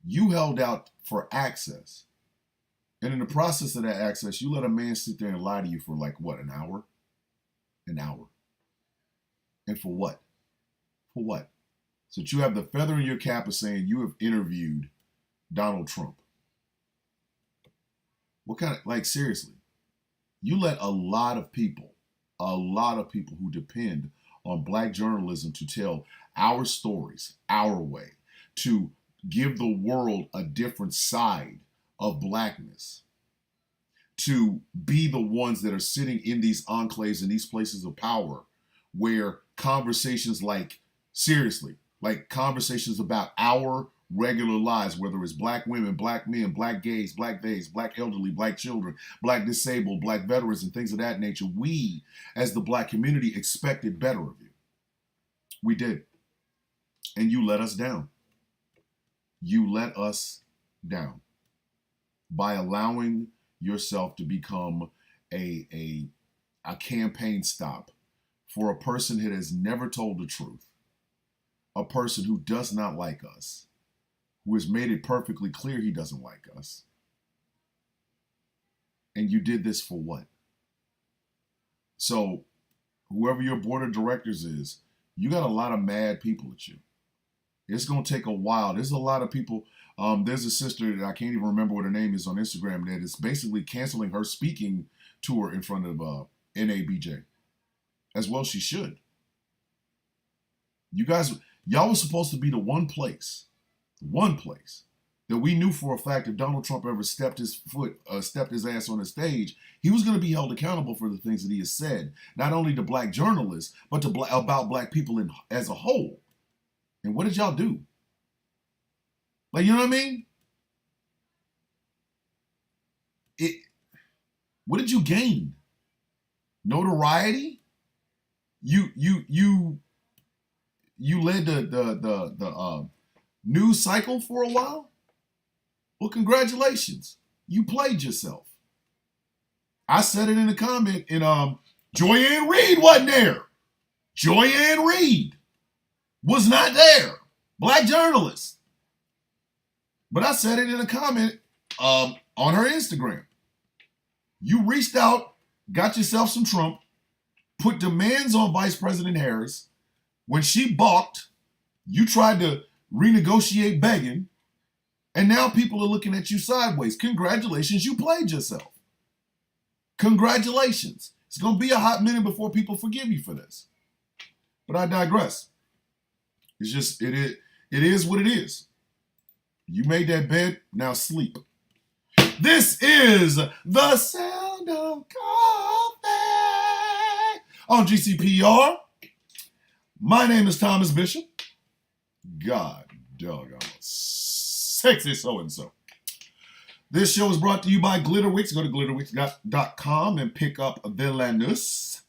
You held out for access. And in the process of that access, you let a man sit there and lie to you for an hour? An hour. And for what? For what? So that you have the feather in your cap of saying you have interviewed Donald Trump. What kind of, seriously, you let a lot of people who depend on black journalism to tell our stories, our way, to give the world a different side of blackness, to be the ones that are sitting in these enclaves and these places of power where conversations conversations about our regular lives, whether it's black women, black men, black gays, black elderly, black children, black disabled, black veterans, and things of that nature, we, as the black community, expected better of you. We did. And you let us down. You let us down by allowing yourself to become a campaign stop for a person that has never told the truth, a person who does not like us, who has made it perfectly clear he doesn't like us. And you did this for what? So whoever your board of directors is, you got a lot of mad people at you. It's going to take a while. There's a lot of people. There's a sister that I can't even remember what her name is on Instagram that is basically canceling her speaking tour in front of NABJ. As well she should. You guys, y'all was supposed to be the one place that we knew for a fact if Donald Trump ever stepped his ass on the stage, he was going to be held accountable for the things that he has said, not only to black journalists, but to about black people as a whole. And what did y'all do? Like, you know what I mean? What did you gain? Notoriety? You led the news cycle for a while? Well, congratulations. You played yourself. I said it in the comment, and Joy-Ann Reid wasn't there. Joy-Ann Reid was not there. Black journalist. But I said it in a comment on her Instagram. You reached out, got yourself some Trump, put demands on Vice President Harris. When she balked, you tried to renegotiate begging, and now people are looking at you sideways. Congratulations, you played yourself. Congratulations. It's going to be a hot minute before people forgive you for this. But I digress. It's just, it is what it is. You made that bed, now sleep. This is the sound of coffee on GCPR. My name is Thomas Bishop. God doggone sexy so-and-so. This show is brought to you by Glitterwix. Go to glitterwix.com and pick up Villainous.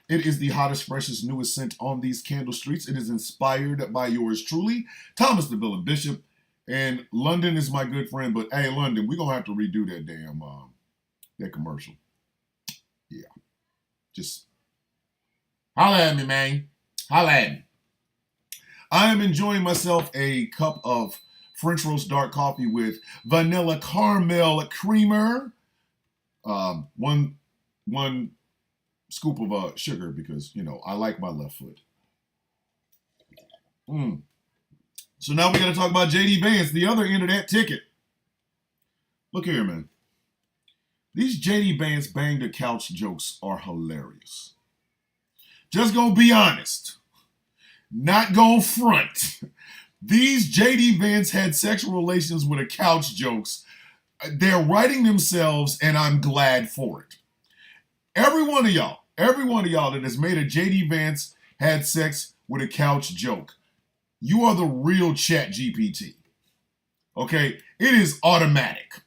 It is the hottest, freshest, newest scent on these candle streets. It is inspired by yours truly, Thomas the Villain Bishop. And London is my good friend, but hey, London, we're going to have to redo that damn, that commercial. Yeah. Just holla at me, man. Holla at me. I am enjoying myself a cup of French roast dark coffee with vanilla caramel creamer. One scoop of sugar because, you know, I like my left foot. So now we got to talk about J.D. Vance, the other end of that ticket. Look here, man. These J.D. Vance bang the couch jokes are hilarious. Just gonna be honest. Not gonna front. These J.D. Vance had sexual relations with a couch jokes. They're writing themselves, and I'm glad for it. Every one of y'all that has made a J.D. Vance had sex with a couch joke, you are the real ChatGPT. Okay? It is automatic.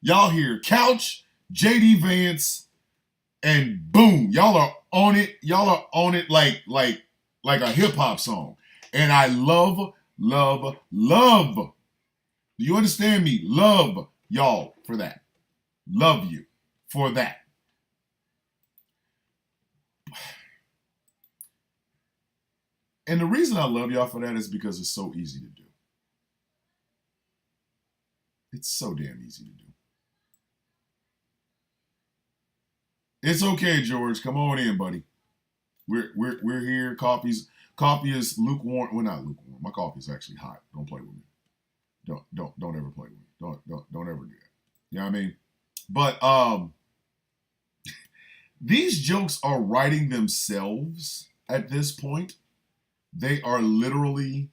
Y'all hear couch, J.D. Vance, and boom, y'all are on it. Y'all are on it like a hip-hop song. And I love. Do you understand me? Love y'all for that. Love you for that. And the reason I love y'all for that is because it's so easy to do. It's so damn easy to do. It's okay, George. Come on in, buddy. We're here. Coffee is lukewarm. Well, not lukewarm. My coffee is actually hot. Don't play with me. Don't ever play with me. Don't ever do that. You know what I mean? But these jokes are writing themselves at this point. They are literally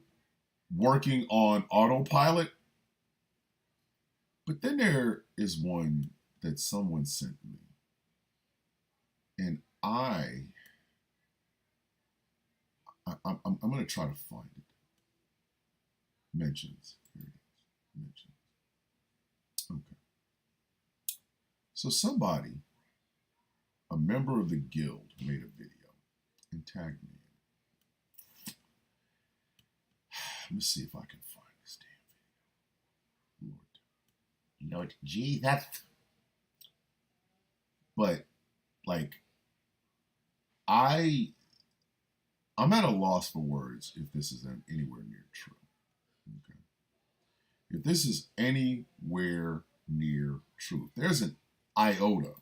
working on autopilot. But then there is one that someone sent me. And I'm going to try to find it. Mentions. Here it is. Mentions. Okay. So somebody, a member of the guild, made a video and tagged me. Let me see if I can find this damn video. Lord Jesus. But, like, I'm at a loss for words if this is anywhere near true. Okay. If this is anywhere near truth, there's an iota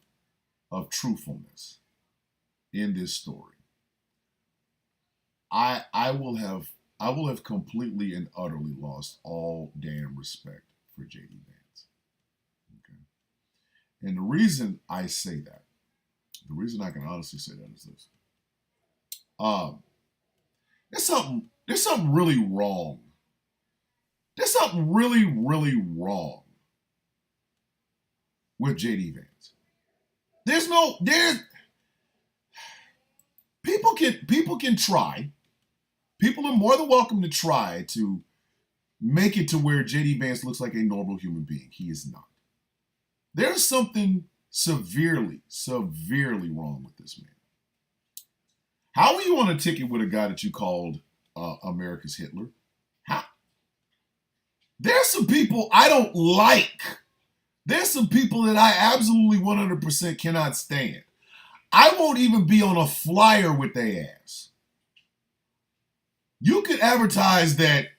of truthfulness in this story, I will have completely and utterly lost all damn respect for J.D. Vance. Okay. And the reason I say that, the reason I can honestly say that is this. There's something really wrong. There's something really, really wrong with JD Vance. There's people can try. People are more than welcome to try to make it to where JD Vance looks like a normal human being. He is not. There's something severely, severely wrong with this man. How are you on a ticket with a guy that you called America's Hitler? How? There's some people I don't like. There's some people that I absolutely 100% cannot stand. I won't even be on a flyer with their ass. You could advertise that,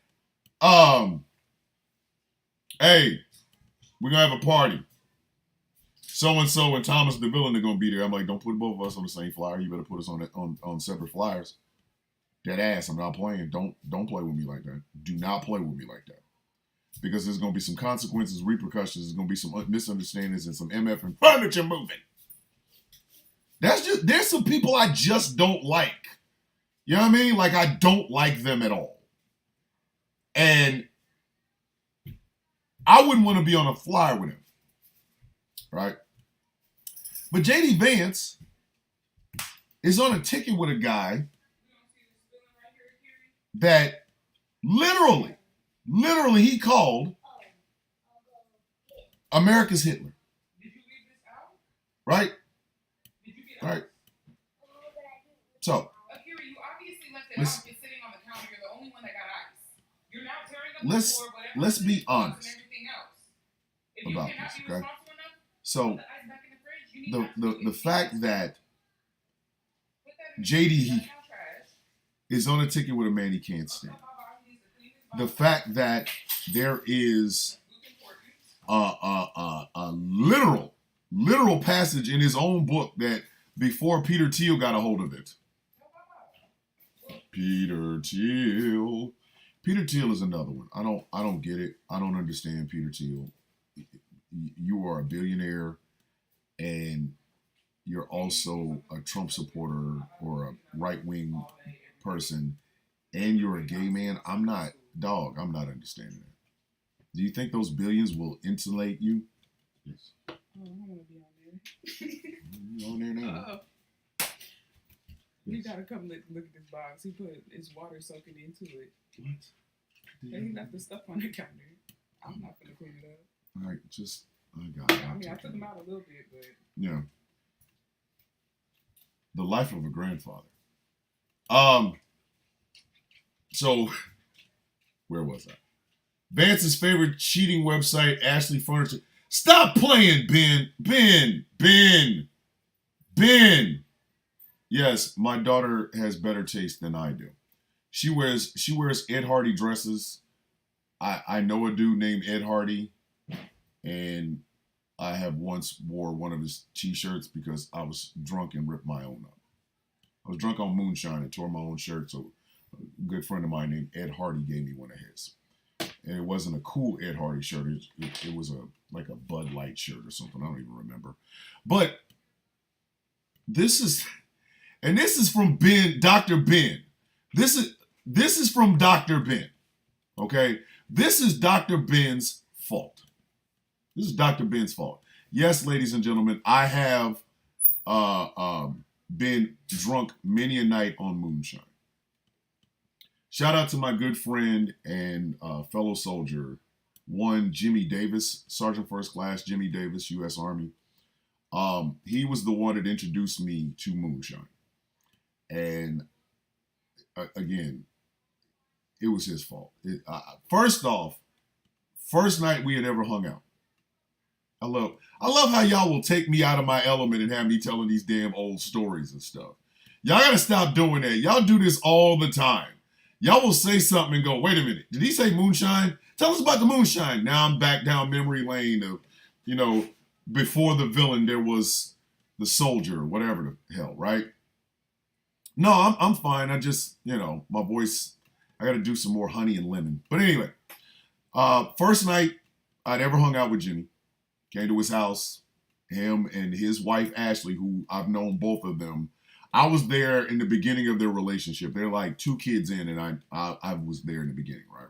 hey, we're going to have a party. So-and-so and Thomas DeVillen are going to be there. I'm like, don't put both of us on the same flyer. You better put us on separate flyers. Dead ass, I'm not playing. Don't play with me like that. Do not play with me like that. Because there's going to be some consequences, repercussions. There's going to be some misunderstandings and some MF and furniture moving. There's some people I just don't like. You know what I mean? Like, I don't like them at all. And I wouldn't want to be on a flyer with him. Right? But JD Vance is on a ticket with a guy that literally he called America's Hitler. Right? Right? So, Akira, you obviously left it out. It's sitting on the counter. You're the only one that got ice. You're now tearing up the floor, whatever. Let's be honest and everything else. If you about cannot this, be okay? responsible enough, So, put the ice back in the fridge. You need the fact that put that in JD that's now trash. is on a ticket with a man he can't stand. The fact that there is a literal passage in his own book that before Peter Thiel got a hold of it. Peter Thiel is another one. I don't get it. I don't understand Peter Thiel. You are a billionaire and you're also a Trump supporter or a right-wing person and you're a gay man. I'm not understanding that. Do you think those billions will insulate you? Yes. Oh, I want to be on there. You're on there now. You gotta come look at this box. He put his water soaking into it. What? And he left the stuff on the counter. I'm not gonna clean it up. All right, I got it. I mean, I took him out a little bit, but yeah. The life of a grandfather. So where was I? Vance's favorite cheating website, Ashley Furniture. Stop playing, Ben. Yes, my daughter has better taste than I do. She wears Ed Hardy dresses. I know a dude named Ed Hardy, and I have once wore one of his t-shirts because I was drunk and ripped my own up. I was drunk on moonshine and tore my own shirt, so a good friend of mine named Ed Hardy gave me one of his. And it wasn't a cool Ed Hardy shirt. It was like a Bud Light shirt or something. I don't even remember. But this is from Dr. Ben. This is from Dr. Ben. Okay? This is Dr. Ben's fault. This is Dr. Ben's fault. Yes, ladies and gentlemen, I have been drunk many a night on moonshine. Shout out to my good friend and fellow soldier, one Jimmy Davis, Sergeant First Class Jimmy Davis, U.S. Army. He was the one that introduced me to moonshine. And again, it was his fault. First off, first night we had ever hung out. I love how y'all will take me out of my element and have me telling these damn old stories and stuff. Y'all gotta stop doing that. Y'all do this all the time. Y'all will say something and go, wait a minute, did he say moonshine? Tell us about the moonshine. Now I'm back down memory lane of, before the villain, there was the soldier, whatever the hell, right? No, I'm fine. I just, my voice, I got to do some more honey and lemon. But anyway, first night I'd ever hung out with Jimmy. Came to his house, him and his wife, Ashley, who I've known both of them. I was there in the beginning of their relationship. They're like 2 kids in, and I was there in the beginning, right?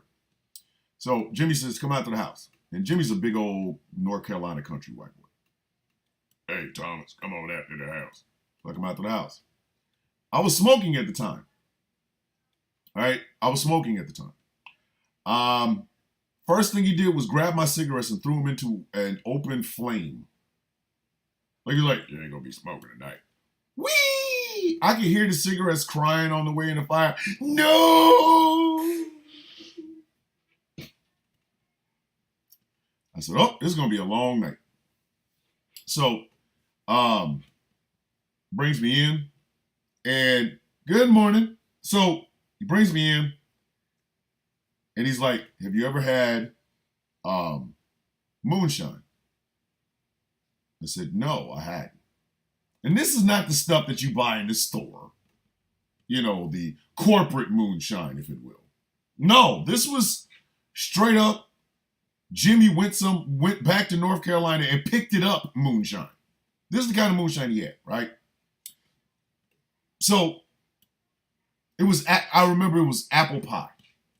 So Jimmy says, come out to the house. And Jimmy's a big old North Carolina country white boy. Hey, Thomas, come on out to the house. So I come out to the house. I was smoking at the time. All right? I was smoking at the time. First thing he did was grab my cigarettes and threw them into an open flame. Like, he's like, you ain't gonna be smoking tonight. Whee! I could hear the cigarettes crying on the way in the fire. No! I said, oh, this is gonna be a long night. So, brings me in, and good morning. So he brings me in, and he's like, have you ever had moonshine? I said, no, I hadn't. And this is not the stuff that you buy in the store. You know, the corporate moonshine, if it will. No, this was straight up. Jimmy went back to North Carolina and picked it up moonshine. This is the kind of moonshine he had, right? So it was, I remember it was apple pie.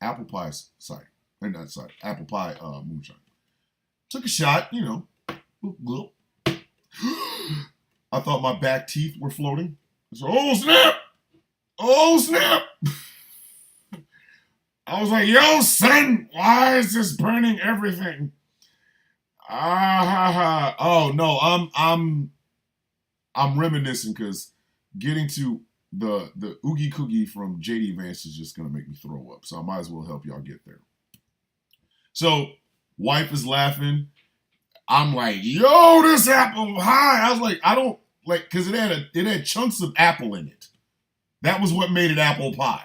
Apple pie cider. Not cider. Apple pie moonshine. Took a shot, you know. I thought my back teeth were floating. I said, oh, snap! Oh, snap! I was like, yo, son, why is this burning everything? Oh, no, I'm reminiscing because getting to the Oogie Coogie from J.D. Vance is just going to make me throw up. So I might as well help y'all get there. So wife is laughing. I'm like, yo, this apple pie. I was like, I don't like, because it had chunks of apple in it. That was what made it apple pie.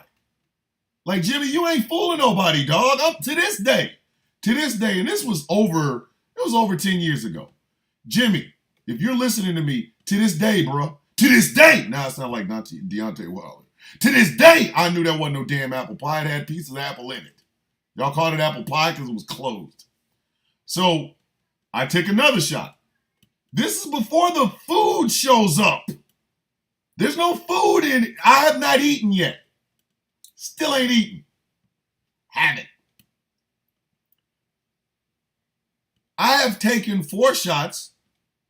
Like, Jimmy, you ain't fooling nobody, dog. Up to this day, and this was over 10 years ago. Jimmy, if you're listening to me, to this day, bro, to this day, now I sound like Deontay Wilder. To this day, I knew there wasn't no damn apple pie. It had pieces of apple in it. Y'all called it apple pie because it was closed. So I take another shot. This is before the food shows up. There's no food in it. I have not eaten yet. Still ain't eaten. Haven't. I have taken 4 shots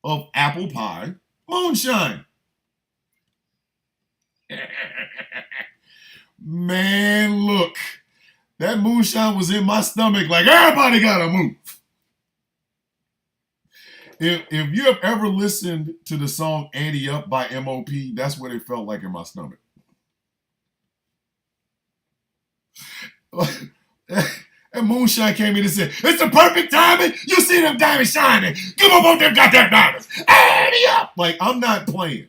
of apple pie moonshine. Man, look. That moonshine was in my stomach like everybody gotta move. If you have ever listened to the song Ante Up by M.O.P., that's what it felt like in my stomach. And moonshine came in and said, it's the perfect timing. You see them diamonds shining. Give up on them goddamn diamonds. Ante up. Like, I'm not playing.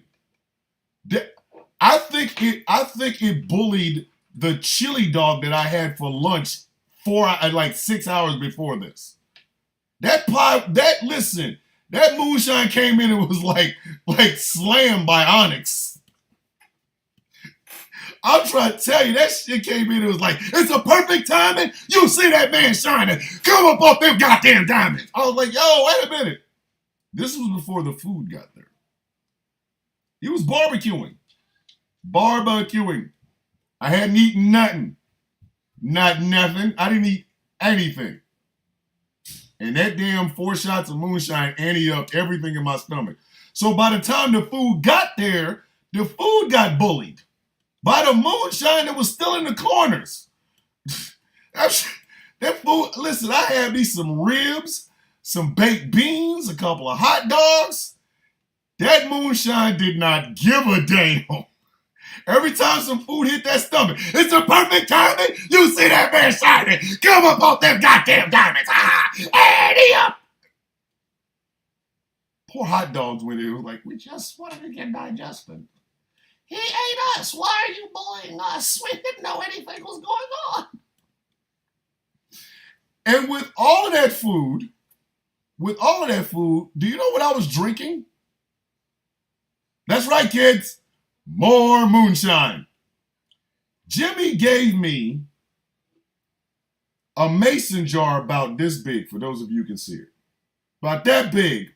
I think it bullied the chili dog that I had for lunch 6 hours before this. That moonshine came in and was like slammed by Onyx. I'm trying to tell you, that shit came in and was like, it's a perfect timing. You see that man shining. Come up off them goddamn diamonds. I was like, yo, wait a minute. This was before the food got there. He was barbecuing. I hadn't eaten nothing. Not nothing. I didn't eat anything. And that damn 4 shots of moonshine ante up everything in my stomach. So by the time the food got there, the food got bullied. By the moonshine that was still in the corners. That food, listen, I had me some ribs, some baked beans, a couple of hot dogs. That moonshine did not give a damn. Every time some food hit that stomach, it's the perfect timing. You see that man shining. Come up off them goddamn diamonds. Ante up. Poor hot dogs when it was like, we just wanted to get digested. He ate us. Why are you bullying us? We didn't know anything was going on. And with all of that food, do you know what I was drinking? That's right, kids. More moonshine. Jimmy gave me a mason jar about this big, for those of you who can see it. About that big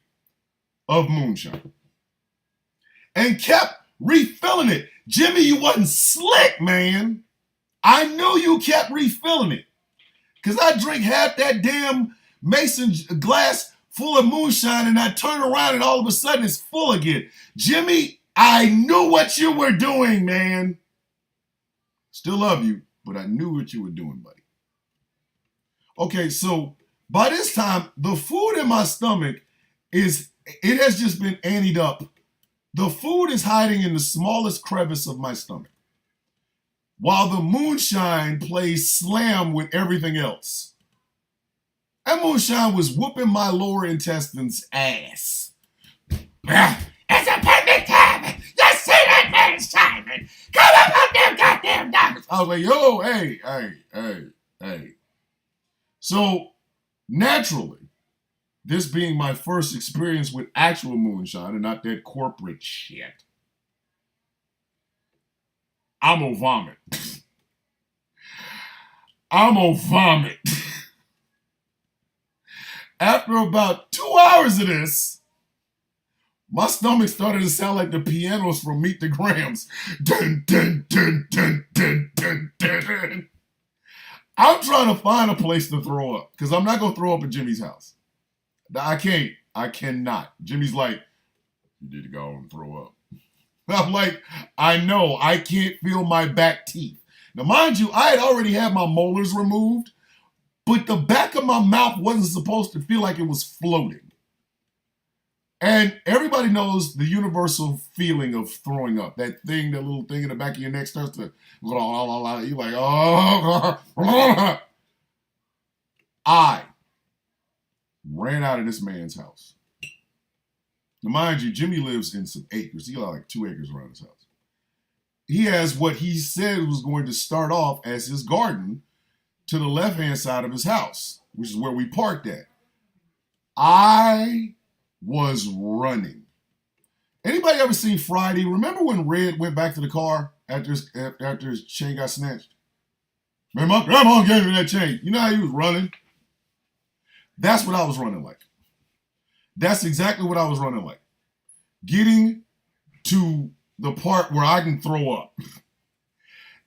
of moonshine. And kept refilling it. Jimmy, you wasn't slick, man. I knew you kept refilling it. Because I drink half that damn mason glass full of moonshine and I turn around and all of a sudden it's full again. Jimmy, I knew what you were doing, man. Still love you, but I knew what you were doing, buddy. Okay, so by this time, the food in my stomach it has just been anteed up. The food is hiding in the smallest crevice of my stomach, while the moonshine plays slam with everything else. That moonshine was whooping my lower intestine's ass. It's a perfect time. You see that moonshine? Come up there, goddamn doctors. I was like, yo, hey. So, naturally, this being my first experience with actual moonshine and not that corporate shit, I'm gonna vomit. I'm gonna vomit. After about 2 hours of this, my stomach started to sound like the pianos from Meet the Grams. Dun, dun, dun, dun, dun, dun, dun, dun. I'm trying to find a place to throw up because I'm not going to throw up at Jimmy's house. I can't. I cannot. Jimmy's like, you need to go and throw up. I'm like, I know. I can't feel my back teeth. Now, mind you, I had already had my molars removed, but the back of my mouth wasn't supposed to feel like it was floating. And everybody knows the universal feeling of throwing up. That thing, that little thing in the back of your neck starts to, you're like, oh. I ran out of this man's house. Now, mind you, Jimmy lives in some acres. He got like 2 acres around his house. He has what he said was going to start off as his garden to the left-hand side of his house, which is where we parked at. I was running. Anybody ever seen Friday? Remember when Red went back to the car after his chain got snatched? Man, my grandma gave me that chain. You know how he was running? That's what I was running like. That's exactly what I was running like. Getting to the part where I can throw up.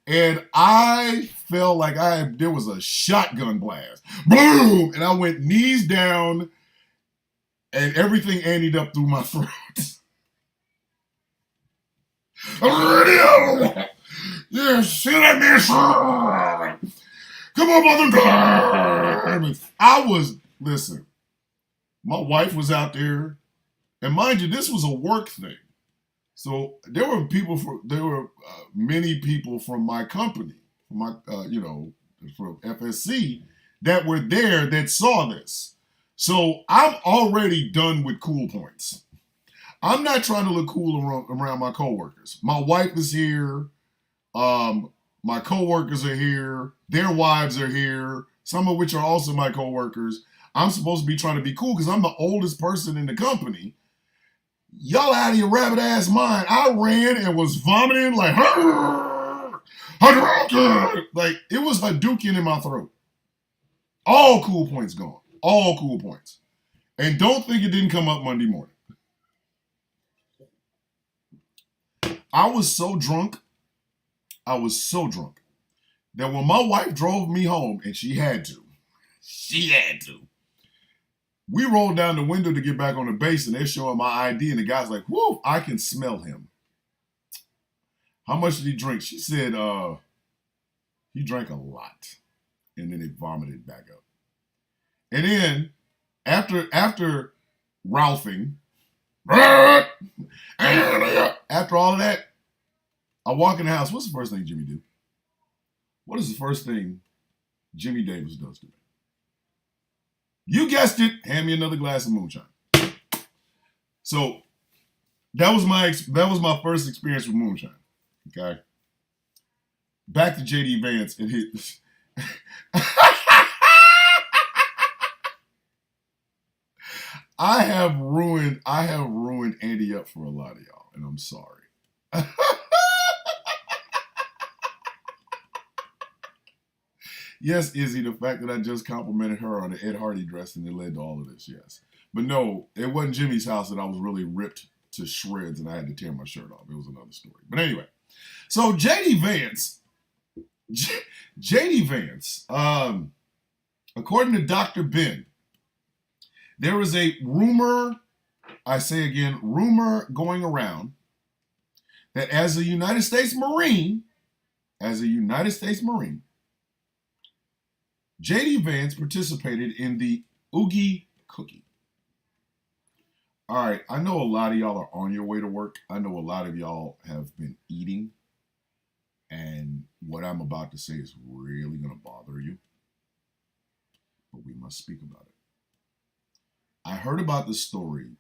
And I felt like there was a shotgun blast. Boom! And I went knees down and everything ended up through my throat. Yeah, see that man? Come on, mother. Listen, my wife was out there, and mind you, this was a work thing. So there were many people from my company, from FSC, that were there that saw this. So I'm already done with cool points. I'm not trying to look cool around my coworkers. My wife is here. My coworkers are here. Their wives are here. Some of which are also my coworkers. I'm supposed to be trying to be cool because I'm the oldest person in the company. Y'all out of your rabbit ass mind. I ran and was vomiting like, like it was Hadouken in my throat. All cool points gone. All cool points. And don't think it didn't come up Monday morning. I was so drunk that when my wife drove me home, and she had to, we rolled down the window to get back on the base, and they're showing my ID, and the guy's like, whoo, I can smell him. How much did he drink? She said, he drank a lot, and then he vomited back up. And then, after Ralphing, after all of that, I walk in the house. What's the first thing Jimmy do? What is the first thing Jimmy Davis does to me? You guessed it. Hand me another glass of moonshine. So that was my first experience with moonshine. Okay. Back to JD Vance and his. I have ruined Andy up for a lot of y'all, and I'm sorry. Yes, Izzy, the fact that I just complimented her on the Ed Hardy dress and it led to all of this, yes. But no, it wasn't Jimmy's house that I was really ripped to shreds and I had to tear my shirt off. It was another story. But anyway, So JD Vance, JD Vance, according to Dr. Ben, there is a rumor, I say again, rumor going around that as a United States Marine, JD Vance participated in the Oogie Cookie. All right, I know a lot of y'all are on your way to work. I know a lot of y'all have been eating. And what I'm about to say is really going to bother you. But we must speak about it. I heard about the story,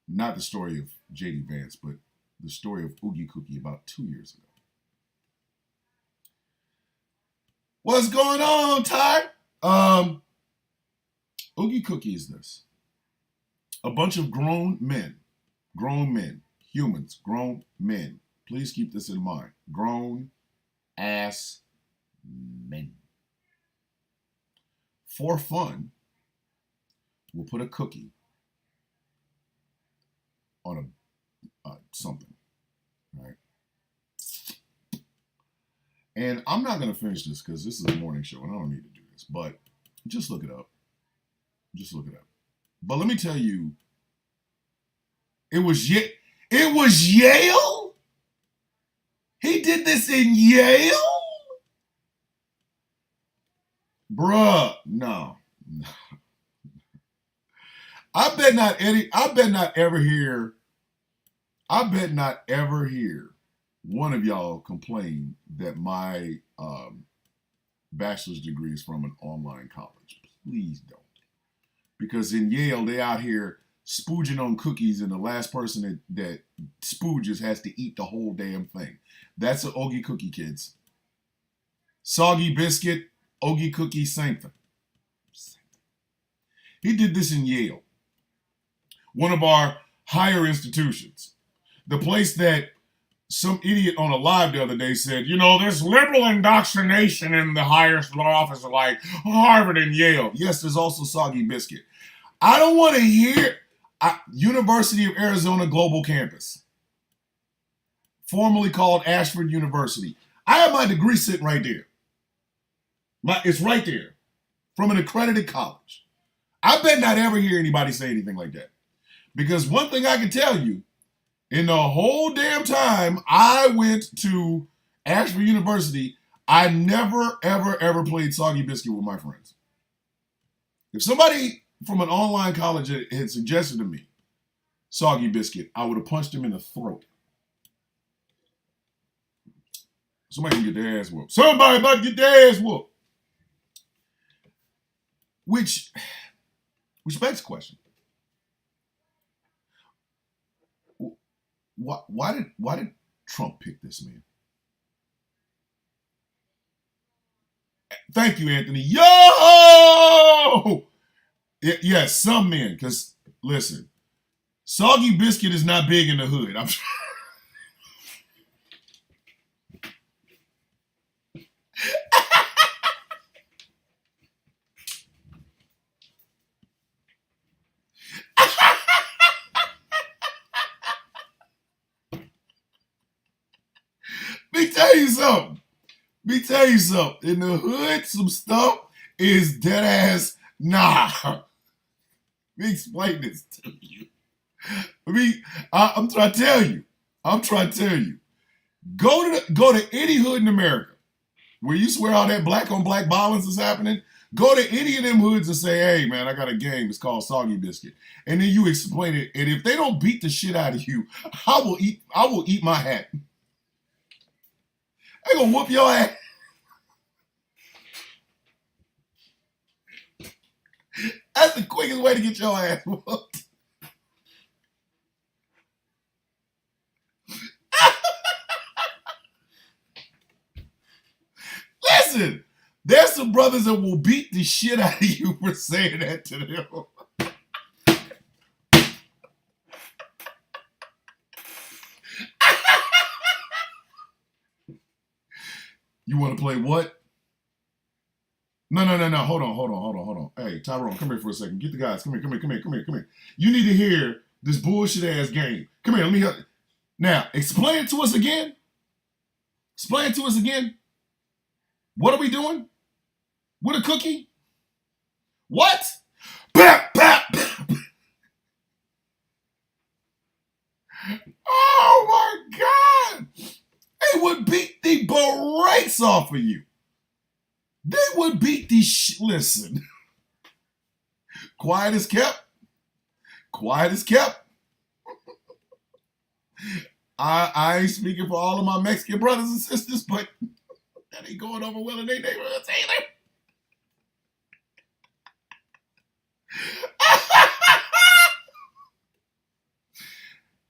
not the story of JD Vance, but the story of Oogie Cookie about 2 years ago. What's going on, Ty? Oogie Cookie is this. A bunch of grown men, humans, grown men. Please keep this in mind. Grown ass men. For fun, we'll put a cookie on a something, right? And I'm not going to finish this because this is a morning show and I don't need to do this, but just look it up. But let me tell you, it was Yale? He did this in Yale? Bruh, no. I bet not ever hear one of y'all complain that my bachelor's degree is from an online college. Please don't. Because in Yale, they out here spooging on cookies, and the last person that spooges has to eat the whole damn thing. That's an Oogie Cookie, kids. Soggy biscuit, Oogie Cookie, same thing. He did this in Yale, one of our higher institutions. The place that some idiot on a live the other day said, you know, there's liberal indoctrination in the highest office like Harvard and Yale. Yes, there's also Soggy Biscuit. I don't want to hear University of Arizona Global Campus, formerly called Ashford University. I have my degree sitting right there. It's right there from an accredited college. I bet not ever hear anybody say anything like that. Because one thing I can tell you, in the whole damn time I went to Ashford University, I never, ever, ever played Soggy Biscuit with my friends. If somebody from an online college had suggested to me Soggy Biscuit, I would have punched him in the throat. Somebody can get their ass whooped. Somebody about to get their ass whooped. Which begs the question. Why did Trump pick this man? Thank you, Anthony. Yo! Yes, some men, because listen, Soggy Biscuit is not big in the hood. I'm sure. Let me tell you something. In the hood, some stuff is dead ass nah. Let me explain this to you. I'm trying to tell you. Go to any hood in America where you swear all that black on black violence is happening. Go to any of them hoods and say, hey man, I got a game. It's called Soggy Biscuit. And then you explain it. And if they don't beat the shit out of you, I will eat my hat. They gonna whoop your ass. That's the quickest way to get your ass whooped. Listen, there's some brothers that will beat the shit out of you for saying that to them. You want to play what? No. Hold on. Hey, Tyrone, come here for a second. Get the guys. Come here. You need to hear this bullshit ass game. Come here, let me help you. Now, explain it to us again. Explain it to us again. What are we doing? With a cookie? What? Bap, bap, bap. Oh my God. They would beat the brakes off of you. They would beat the listen. Quiet as kept. Quiet as kept. I ain't speaking for all of my Mexican brothers and sisters, but that ain't going over well in their neighborhoods either.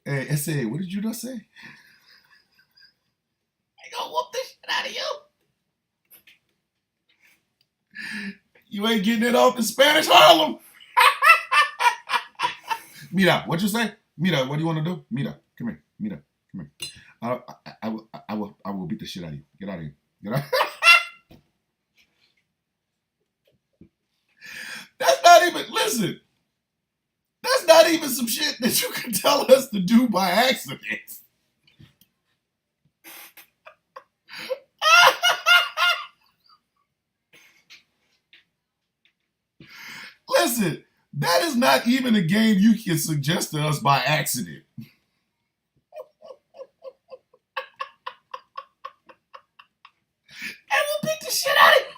Hey, S.A., what did you just say? They gonna whoop the shit out of you. You ain't getting it off the Spanish Harlem. Mira, what you say? Mira, what do you want to do? Mira, come here. Mira, come here. I will beat the shit out of you. Get out of here. Get out. That's not even, listen. That's not even some shit that you can tell us to do by accident. Listen, that is not even a game you can suggest to us by accident. And we'll beat the shit out of you.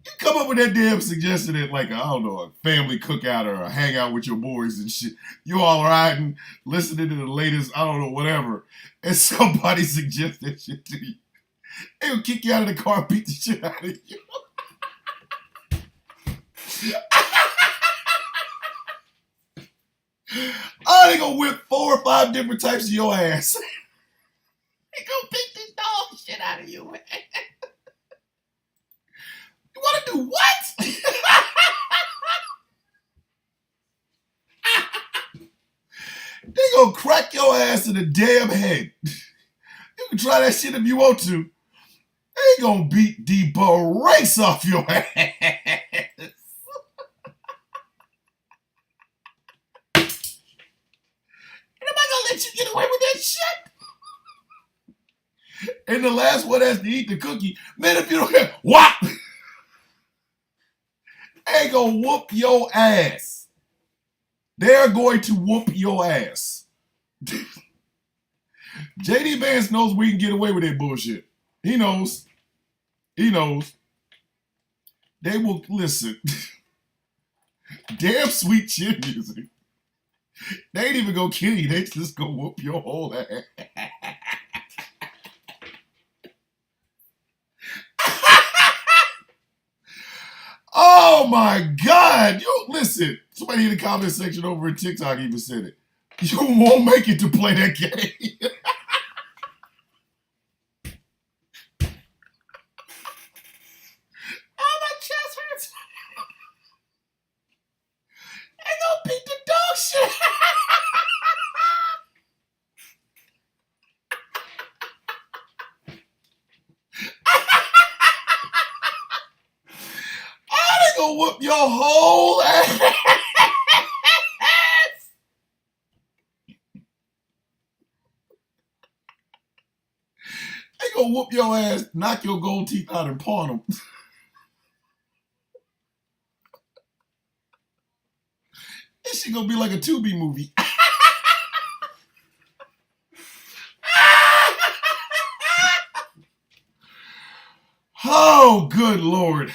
You come up with that damn suggestion at like, I don't know, a family cookout or a hangout with your boys and shit. You all riding, listening to the latest, I don't know, whatever. And somebody suggests that shit to you. They'll kick you out of the car and beat the shit out of you. Oh, they gonna whip 4 or 5 different types of your ass. They gonna beat this dog shit out of you, man. You wanna do what? They gonna crack your ass in the damn head. You can try that shit if you want to. They gonna beat the brakes off your ass. Let you get away with that shit. And the last one has to eat the cookie. Man, if you don't get whop, they gonna whoop your ass. They're going to whoop your ass. JD Vance knows we can get away with that bullshit. He knows. He knows. They will listen. Damn sweet chin music. They ain't even gonna kill you. They just gonna whoop your whole ass. Oh my God. You listen. Somebody in the comment section over at TikTok even said it. You won't make it to play that game. Oh, my chest hurts. They gonna beat the dog shit. Oh, they gonna whoop your whole ass. They gonna whoop your ass, knock your gold teeth out and pawn them. This shit gonna be like a Tubi movie. Oh, good Lord.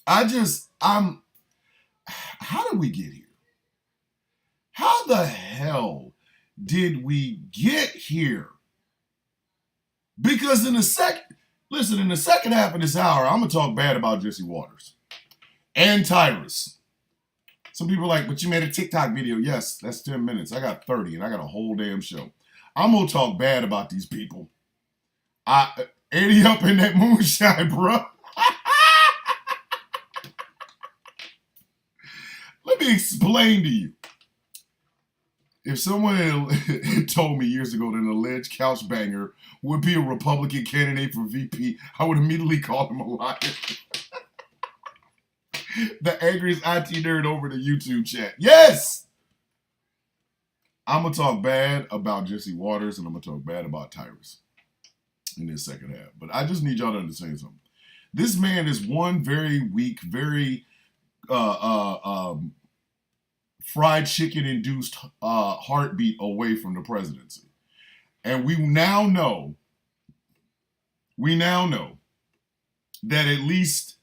How did we get here? How the hell did we get here? Because in the second half of this hour, I'm gonna talk bad about Jesse Waters and Tyrus. Some people are like, but you made a TikTok video. Yes, that's 10 minutes. I got 30 and I got a whole damn show. I'm gonna talk bad about these people. Eddie up in that moonshine, bro. Let me explain to you. If someone had told me years ago that an alleged couch banger would be a Republican candidate for VP, I would immediately call him a liar. The angriest IT nerd over the YouTube chat. Yes! I'm going to talk bad about Jesse Waters and I'm going to talk bad about Tyrus in this second half. But I just need y'all to understand something. This man is one very weak, very fried chicken induced heartbeat away from the presidency. And we now know that at least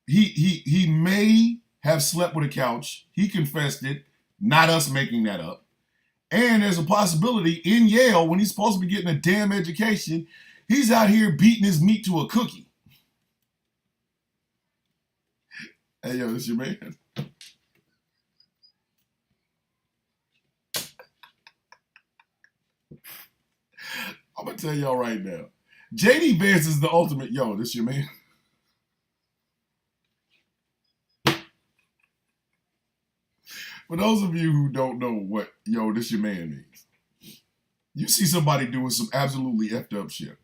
he may have slept with a couch. He confessed it, not us making that up. And there's a possibility in Yale, when he's supposed to be getting a damn education, he's out here beating his meat to a cookie. Hey, yo, this your man. I'm going to tell y'all right now. JD Vance is the ultimate, yo, this your man. For those of you who don't know what, yo, this your man means, you see somebody doing some absolutely effed up shit.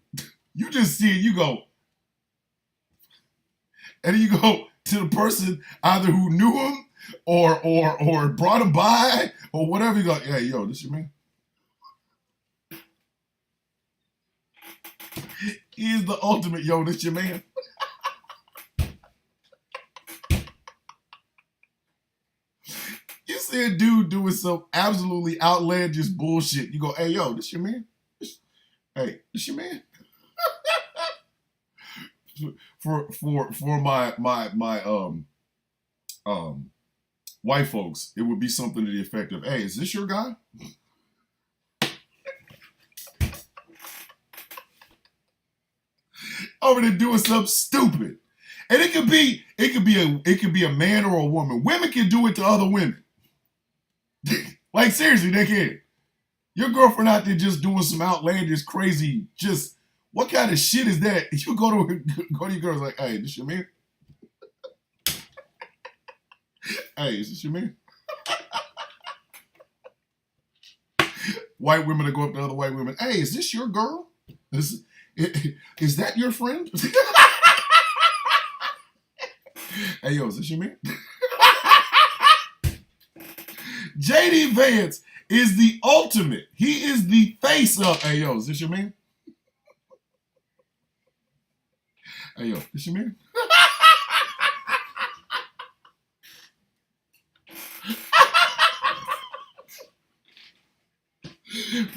You just see it, you go, and then you go to the person either who knew him or brought him by or whatever. You go, hey, yo, this your man. He is the ultimate, yo, this your man. You see a dude doing some absolutely outlandish bullshit. You go, hey, yo, this your man? Hey, this your man? For my white folks, it would be something to the effect of, hey, is this your guy? Over there doing something stupid. And it could be a man or a woman. Women can do it to other women. Like seriously, they can. Your girlfriend out there just doing some outlandish, crazy, just what kind of shit is that? You go to your girls like, hey, this your man? Hey, is this your man? White women that go up to other white women, hey, is this your girl? Is that your friend? Hey, yo, is this your man? JD Vance is the ultimate. He is the face of, hey, yo, is this your man? Hey, yo, this your man?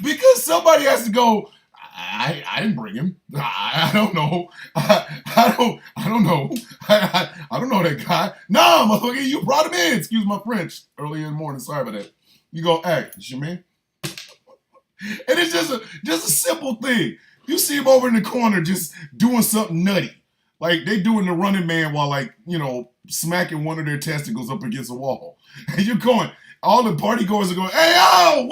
Because somebody has to go, I didn't bring him. I don't know. I don't know. I don't know that guy. No, motherfucker, you brought him in. Excuse my French. Early in the morning. Sorry about that. You go, hey, this your man? And it's just a simple thing. You see him over in the corner just doing something nutty. Like they doing the Running Man while like, you know, smacking one of their testicles up against a wall. And you're going, all the party goers are going, hey, oh,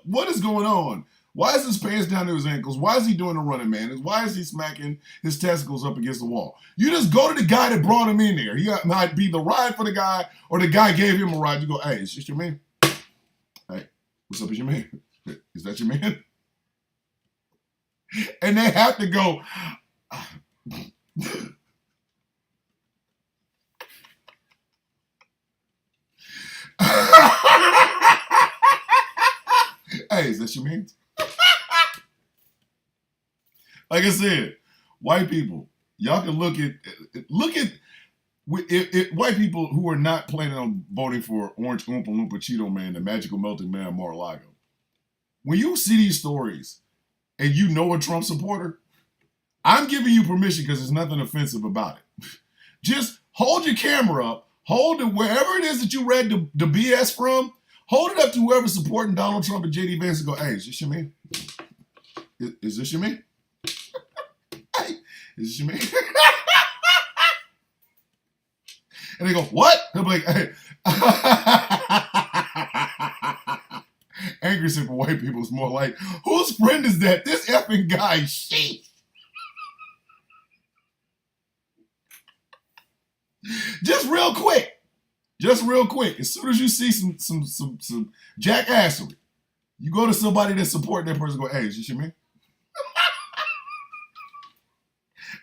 what is going on? Why is his pants down to his ankles? Why is he doing the Running Man? Why is he smacking his testicles up against the wall? You just go to the guy that brought him in there. He might be the ride for the guy or the guy gave him a ride. You go, hey, is this your man? Hey, what's up with your man? Is that your man? And they have to go, hey, is that your man? Like I said, white people, y'all can look at white people who are not planning on voting for Orange Oompa Loompa Cheeto Man, the magical melting man, Mar-a-Lago. When you see these stories and you know a Trump supporter, I'm giving you permission because there's nothing offensive about it. Just hold your camera up, hold it wherever it is that you read the BS from, hold it up to whoever's supporting Donald Trump and JD Vance and go, hey, is this your man? Is this your man? Hey, is this your man? And they go, what? They'll be like, hey. Angry simple white people is more like, whose friend is that? This effing guy, sheesh. Just real quick, as soon as you see some jackassery, you go to somebody that's supporting that person and go, hey, is this your man?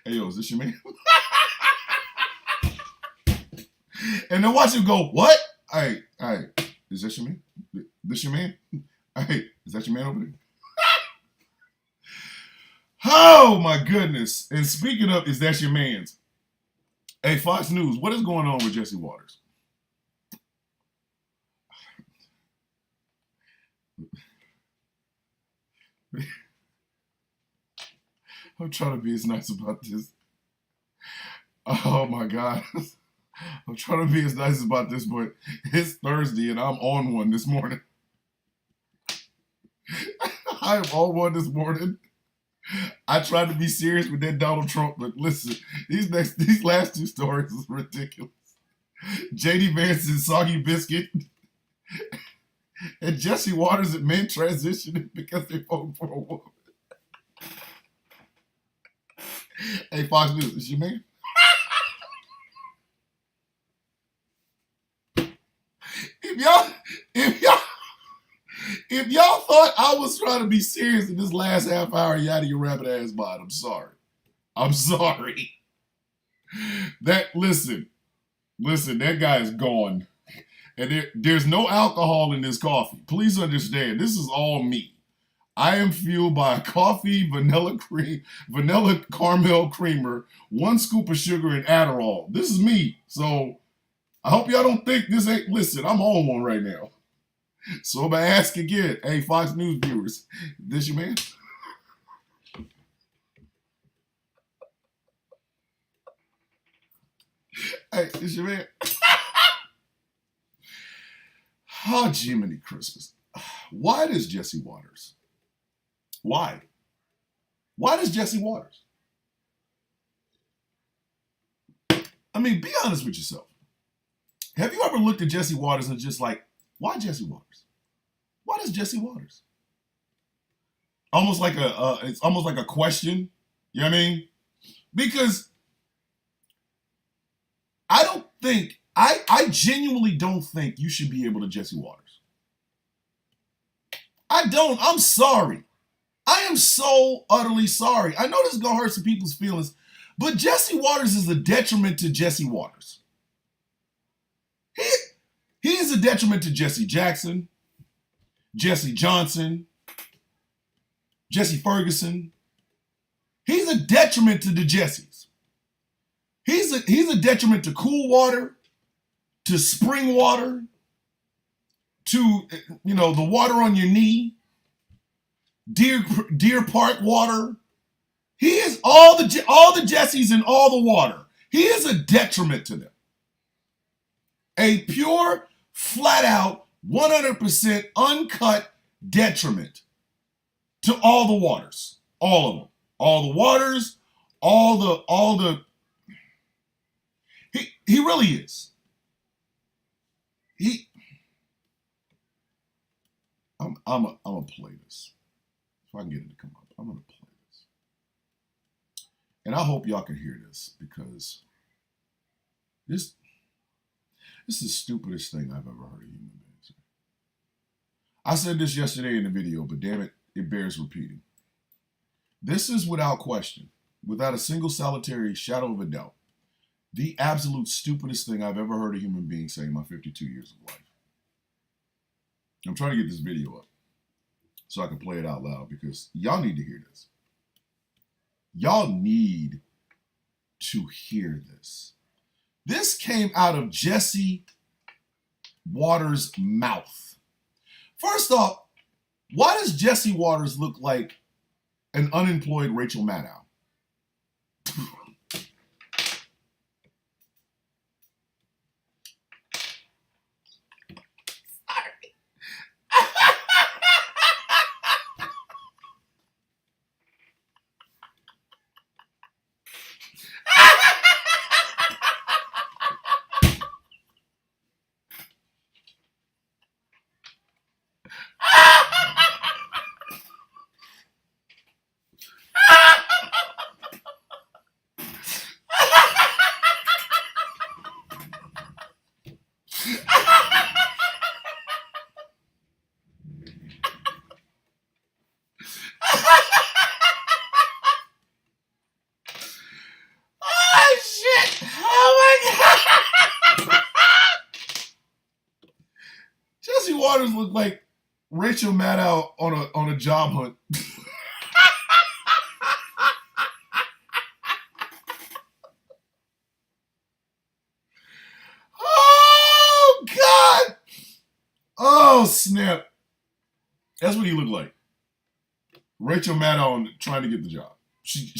Hey, yo, is this your man? And then watch him go, what? Hey, is this your man? This your man? Hey, is that your man over there? Oh my goodness. And speaking of, is that your man's? Hey, Fox News, what is going on with Jesse Waters? I'm trying to be as nice about this. Oh my God. I'm trying to be as nice about this, but it's Thursday and I'm on one this morning. I am on one this morning. I tried to be serious with that Donald Trump, but listen, these last two stories is ridiculous. JD Vance's soggy biscuit and Jesse Waters and men transitioning because they voted for a woman. Hey, Fox News, is your man? If y'all thought I was trying to be serious in this last half hour, you out of your rabbit ass bod. I'm sorry. I'm sorry. Listen, that guy is gone. And there's no alcohol in this coffee. Please understand, this is all me. I am fueled by coffee, vanilla caramel creamer, 1 scoop of sugar, and Adderall. This is me. So I hope y'all don't think this ain't. Listen, I'm on one right now. So I'm going to ask again. Hey, Fox News viewers, this your man? Hey, this your man? Oh, Jiminy Christmas. Why does Jesse Waters? Why? Why does Jesse Waters? I mean, be honest with yourself. Have you ever looked at Jesse Waters and just like, why Jesse Waters? Why does Jesse Waters? It's almost like a question. You know what I mean? Because I genuinely don't think you should be able to Jesse Waters. I don't. I'm sorry. I am so utterly sorry. I know this is going to hurt some people's feelings, but Jesse Waters is a detriment to Jesse Waters. He is a detriment to Jesse Jackson, Jesse Johnson, Jesse Ferguson. He's a detriment to the Jessies. He's a detriment to Cool Water, to Spring Water, to the water on your knee, Deer Park water. He is all the Jessies and all the water. He is a detriment to them. A pure, flat out, 100% uncut detriment to all the waters. All of them. All the waters, all the he really is. I'm gonna play this. If I can get it to come up, I'm gonna play this. And I hope y'all can hear this because this is the stupidest thing I've ever heard a human being say. I said this yesterday in the video, but damn it, it bears repeating. This is without question, without a single solitary shadow of a doubt, the absolute stupidest thing I've ever heard a human being say in my 52 years of life. I'm trying to get this video up so I can play it out loud because y'all need to hear this. Y'all need to hear this. This came out of Jesse Waters' mouth. First off, why does Jesse Waters look like an unemployed Rachel Maddow? Waters look like Rachel Maddow on a job hunt. Oh God! Oh snap! That's what he looked like. Rachel Maddow trying to get the job. She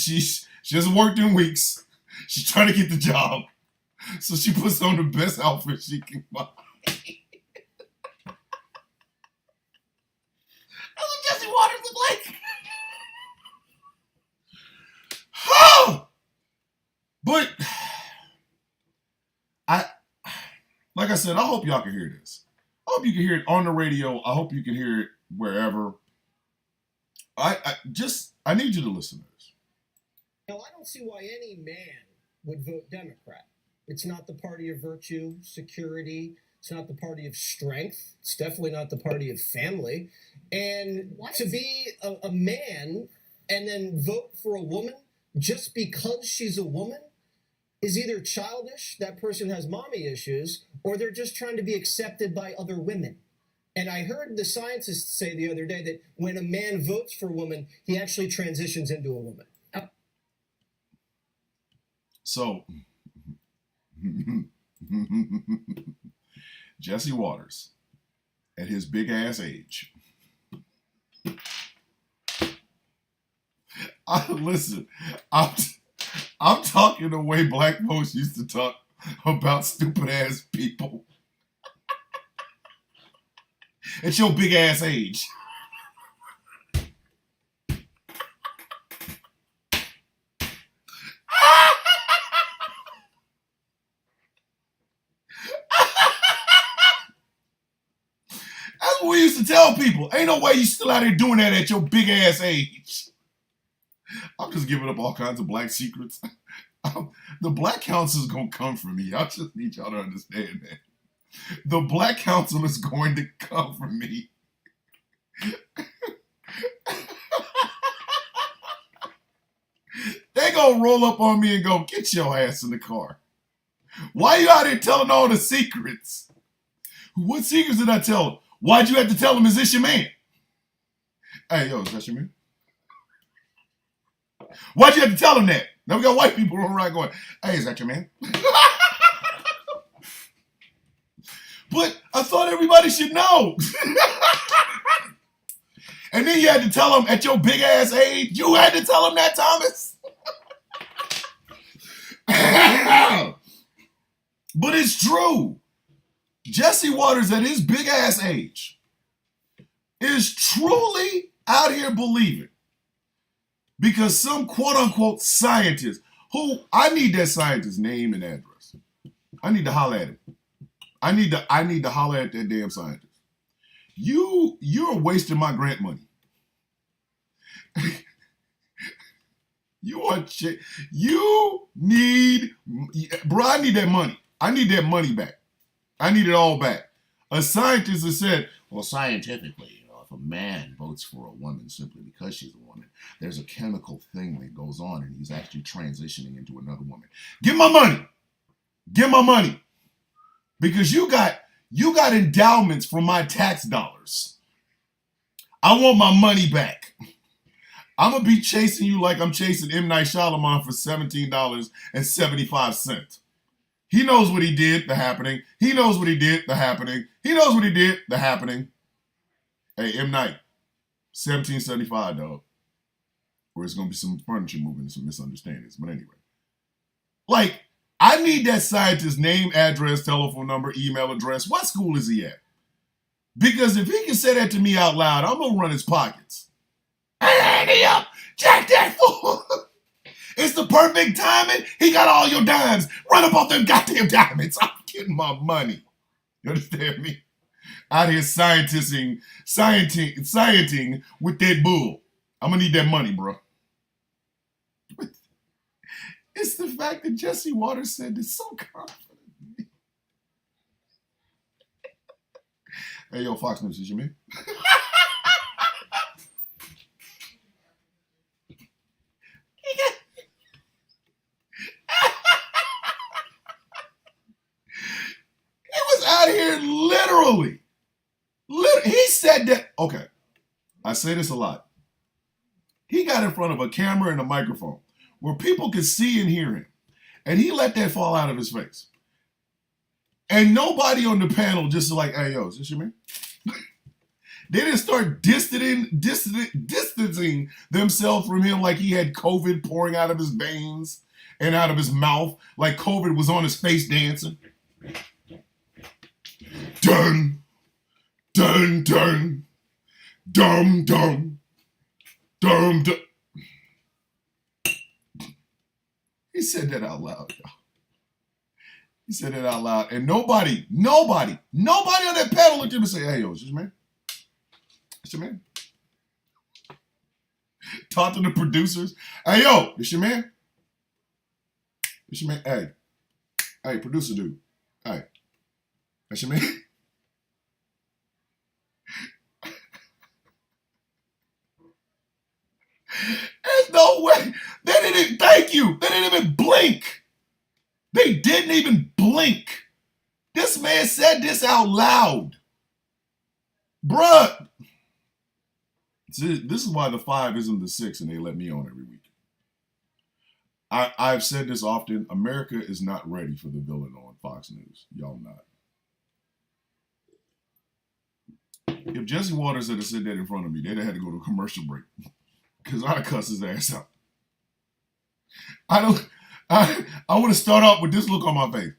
hasn't worked in weeks. She's trying to get the job, so she puts on the best outfit she can buy. That's what Jesse Waters looked like. Oh! But like I said, I hope y'all can hear this. I hope you can hear it on the radio. I hope you can hear it wherever. I need you to listen to this. Now, I don't see why any man would vote Democrat. It's not the party of virtue, security. It's not the party of strength. It's definitely not the party of family. And to be a man and then vote for a woman just because she's a woman is either childish, that person has mommy issues, or they're just trying to be accepted by other women. And I heard the scientists say the other day that when a man votes for a woman, he actually transitions into a woman. So, Jesse Waters, at his big ass age, listen, I'm talking the way black folks used to talk about stupid ass people. At your big ass age. That's what we used to tell people. Ain't no way you still out here doing that at your big ass age. I'm just giving up all kinds of black secrets. The Black Council is going to come for me. I just need y'all to understand that. The Black Council is going to come for me. They going to roll up on me and go, get your ass in the car. Why you out here telling all the secrets? What secrets did I tell them? Why'd you have to tell them, is this your man? Hey, yo, is that your man? Why'd you have to tell them that? Now we got white people around going, hey, is that your man? But I thought everybody should know. And then you had to tell them at your big ass age, you had to tell them that, Thomas. But it's true. Jesse Waters at his big ass age is truly out here believing, because some quote unquote scientist, who I need that scientist's name and address. I need to holler at him. I need to holler at that damn scientist. You're wasting my grant money. You need, bro, I need that money. I need that money back. I need it all back. A scientist has said, well, scientifically, if a man votes for a woman simply because she's a woman, there's a chemical thing that goes on and he's actually transitioning into another woman. Give my money. Give my money. Because you got endowments from my tax dollars. I want my money back. I'm going to be chasing you like I'm chasing M. Night Shyamalan for $17.75. He knows what he did, the happening. He knows what he did, the happening. He knows what he did, the happening. Hey, M. Night, $17.75, dog. Or it's going to be some furniture moving and some misunderstandings. But anyway. Like, I need that scientist's name, address, telephone number, email address. What school is he at? Because if he can say that to me out loud, I'm going to run his pockets. Hey, Andy, up! Jack that fool! It's the perfect timing. He got all your dimes. Run up off them goddamn diamonds. I'm getting my money. You understand me? Out here scienting with that bull. I'm going to need that money, bro. It's the fact that Jesse Waters said this so confident. Hey, yo, Fox News, is you me? He was out here literally. He said that Okay, I say this a lot. He got in front of a camera and a microphone where people could see and hear him, and he let that fall out of his face. And nobody on the panel just like, hey, yo, is this your man? They didn't start distancing themselves from him like he had COVID pouring out of his veins and out of his mouth, like COVID was on his face dancing. Dun, dun, dun, dum, dum, dum, dum. He said that out loud, y'all. He said it out loud, and nobody on that panel looked at him and said, hey, yo, is this your man? It's your man. Talk to the producers. Hey, yo, this your man? This your man? Hey, producer dude. Hey, that's your man? There's no way. They didn't, thank you. They didn't even blink. They didn't even blink. This man said this out loud. Bruh. See, this is why the 5 isn't the 6 and they let me on every week. I've said this often. America is not ready for the villain on Fox News. Y'all not. If Jesse Waters had said that in front of me, they'd have had to go to a commercial break. Because I'd have cussed his ass out. I would have started off with this look on my face.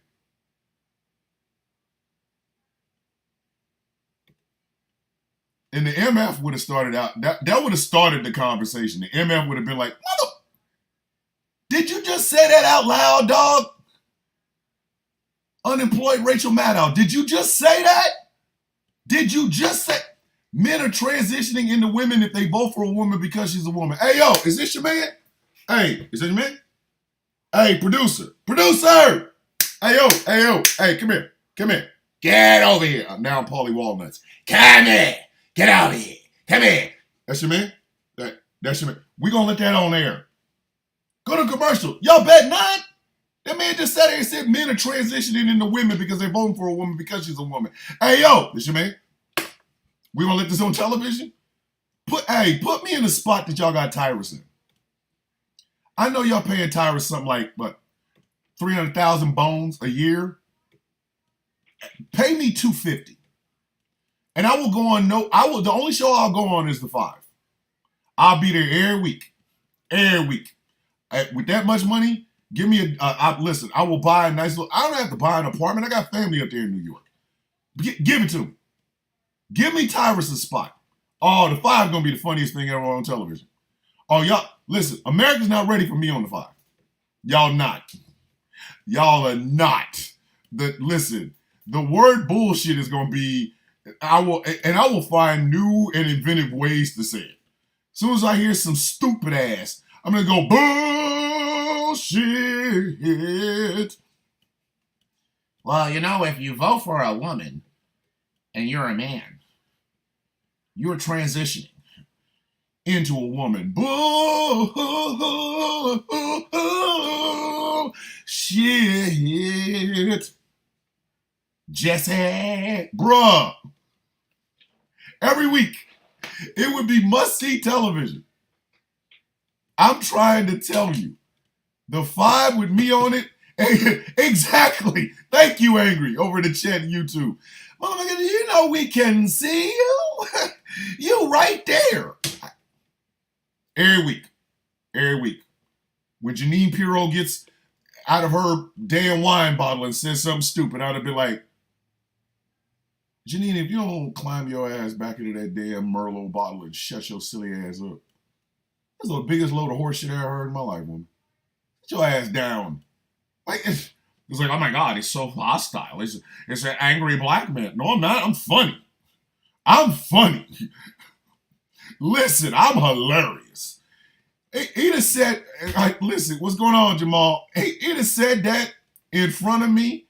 And the MF would have started out, that would have started the conversation. The MF would have been like, mother, did you just say that out loud, dog? Unemployed Rachel Maddow, did you just say that? Did you just say, men are transitioning into women if they vote for a woman because she's a woman. Hey, yo, is this your man? Hey, is this your man? Hey, producer. Hey, yo, hey, come here. Get over here. Now I'm Paulie Walnuts. Come here. Get out of here. Come here. That's your man? That's your man. We gonna let that on air. Go to commercial. Y'all bet not. That man just sat there and said men are transitioning into women because they're voting for a woman because she's a woman. Hey, yo, this your man? We gonna let this on television? Put me in the spot that y'all got Tyrus in. I know y'all paying Tyrus something like, what, 300,000 bones a year? Pay me $250. And I will go on, the only show I'll go on is the 5. I'll be there every week. With that much money, give me listen, I will buy a nice little, I don't have to buy an apartment. I got family up there in New York. Give it to me. Give me Tyrus' spot. Oh, the 5 is going to be the funniest thing ever on television. Oh, y'all, listen, America's not ready for me on the 5. Y'all not. Y'all are not. Listen, the word bullshit is going to be, I will find new and inventive ways to say it. As soon as I hear some stupid ass, I'm going to go, bullshit. Well, you know, if you vote for a woman and you're a man, you're transitioning into a woman. Bullshit. Jesse. Bruh. Every week, it would be must-see television. I'm trying to tell you. The 5 with me on it. Exactly. Thank you, Angry, over in the chat YouTube. Motherfucker, you know we can see you. You right there. Every week. When Janine Pirro gets out of her damn wine bottle and says something stupid, I'd have been like, Janine, if you don't climb your ass back into that damn Merlot bottle and shut your silly ass up. That's the biggest load of horse shit I ever heard in my life, woman. Get your ass down. Like, it's like, oh my God, it's so hostile. It's an angry black man. No, I'm not. I'm funny. Listen, I'm hilarious. He'd have said, like, listen, what's going on, Jamal? He'd have said that in front of me,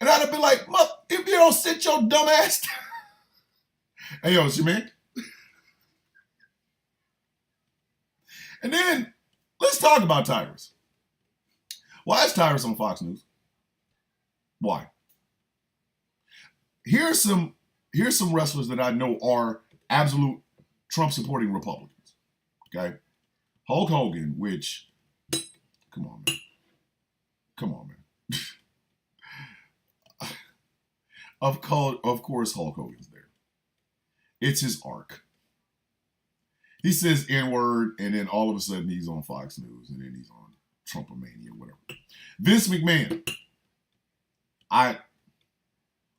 and I'd have been like, if you don't sit your dumb ass down. Hey, yo, it's your man. And then, let's talk about Tyrus. Why is Tyrus on Fox News? Why? Here's some wrestlers that I know are absolute Trump-supporting Republicans. Okay? Hulk Hogan, which, come on, man. Come on, man. Of course, Hulk Hogan's there. It's his arc. He says N-word, and then all of a sudden he's on Fox News, and then he's on Trumpomania, whatever. Vince McMahon.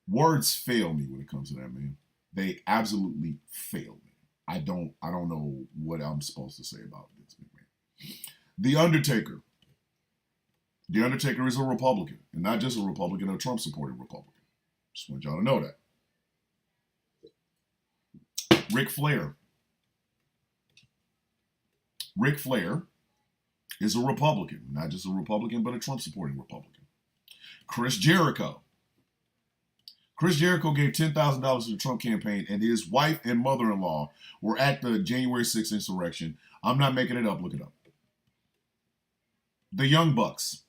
Words fail me when it comes to that, man. They absolutely fail me. I don't know what I'm supposed to say about Vince McMahon. The Undertaker. The Undertaker is a Republican, and not just a Republican, a Trump-supporting Republican. Just want y'all to know that. Ric Flair. Ric Flair is a Republican, not just a Republican, but a Trump-supporting Republican. Chris Jericho. Chris Jericho gave $10,000 to the Trump campaign, and his wife and mother-in-law were at the January 6th insurrection. I'm not making it up. Look it up. The Young Bucks.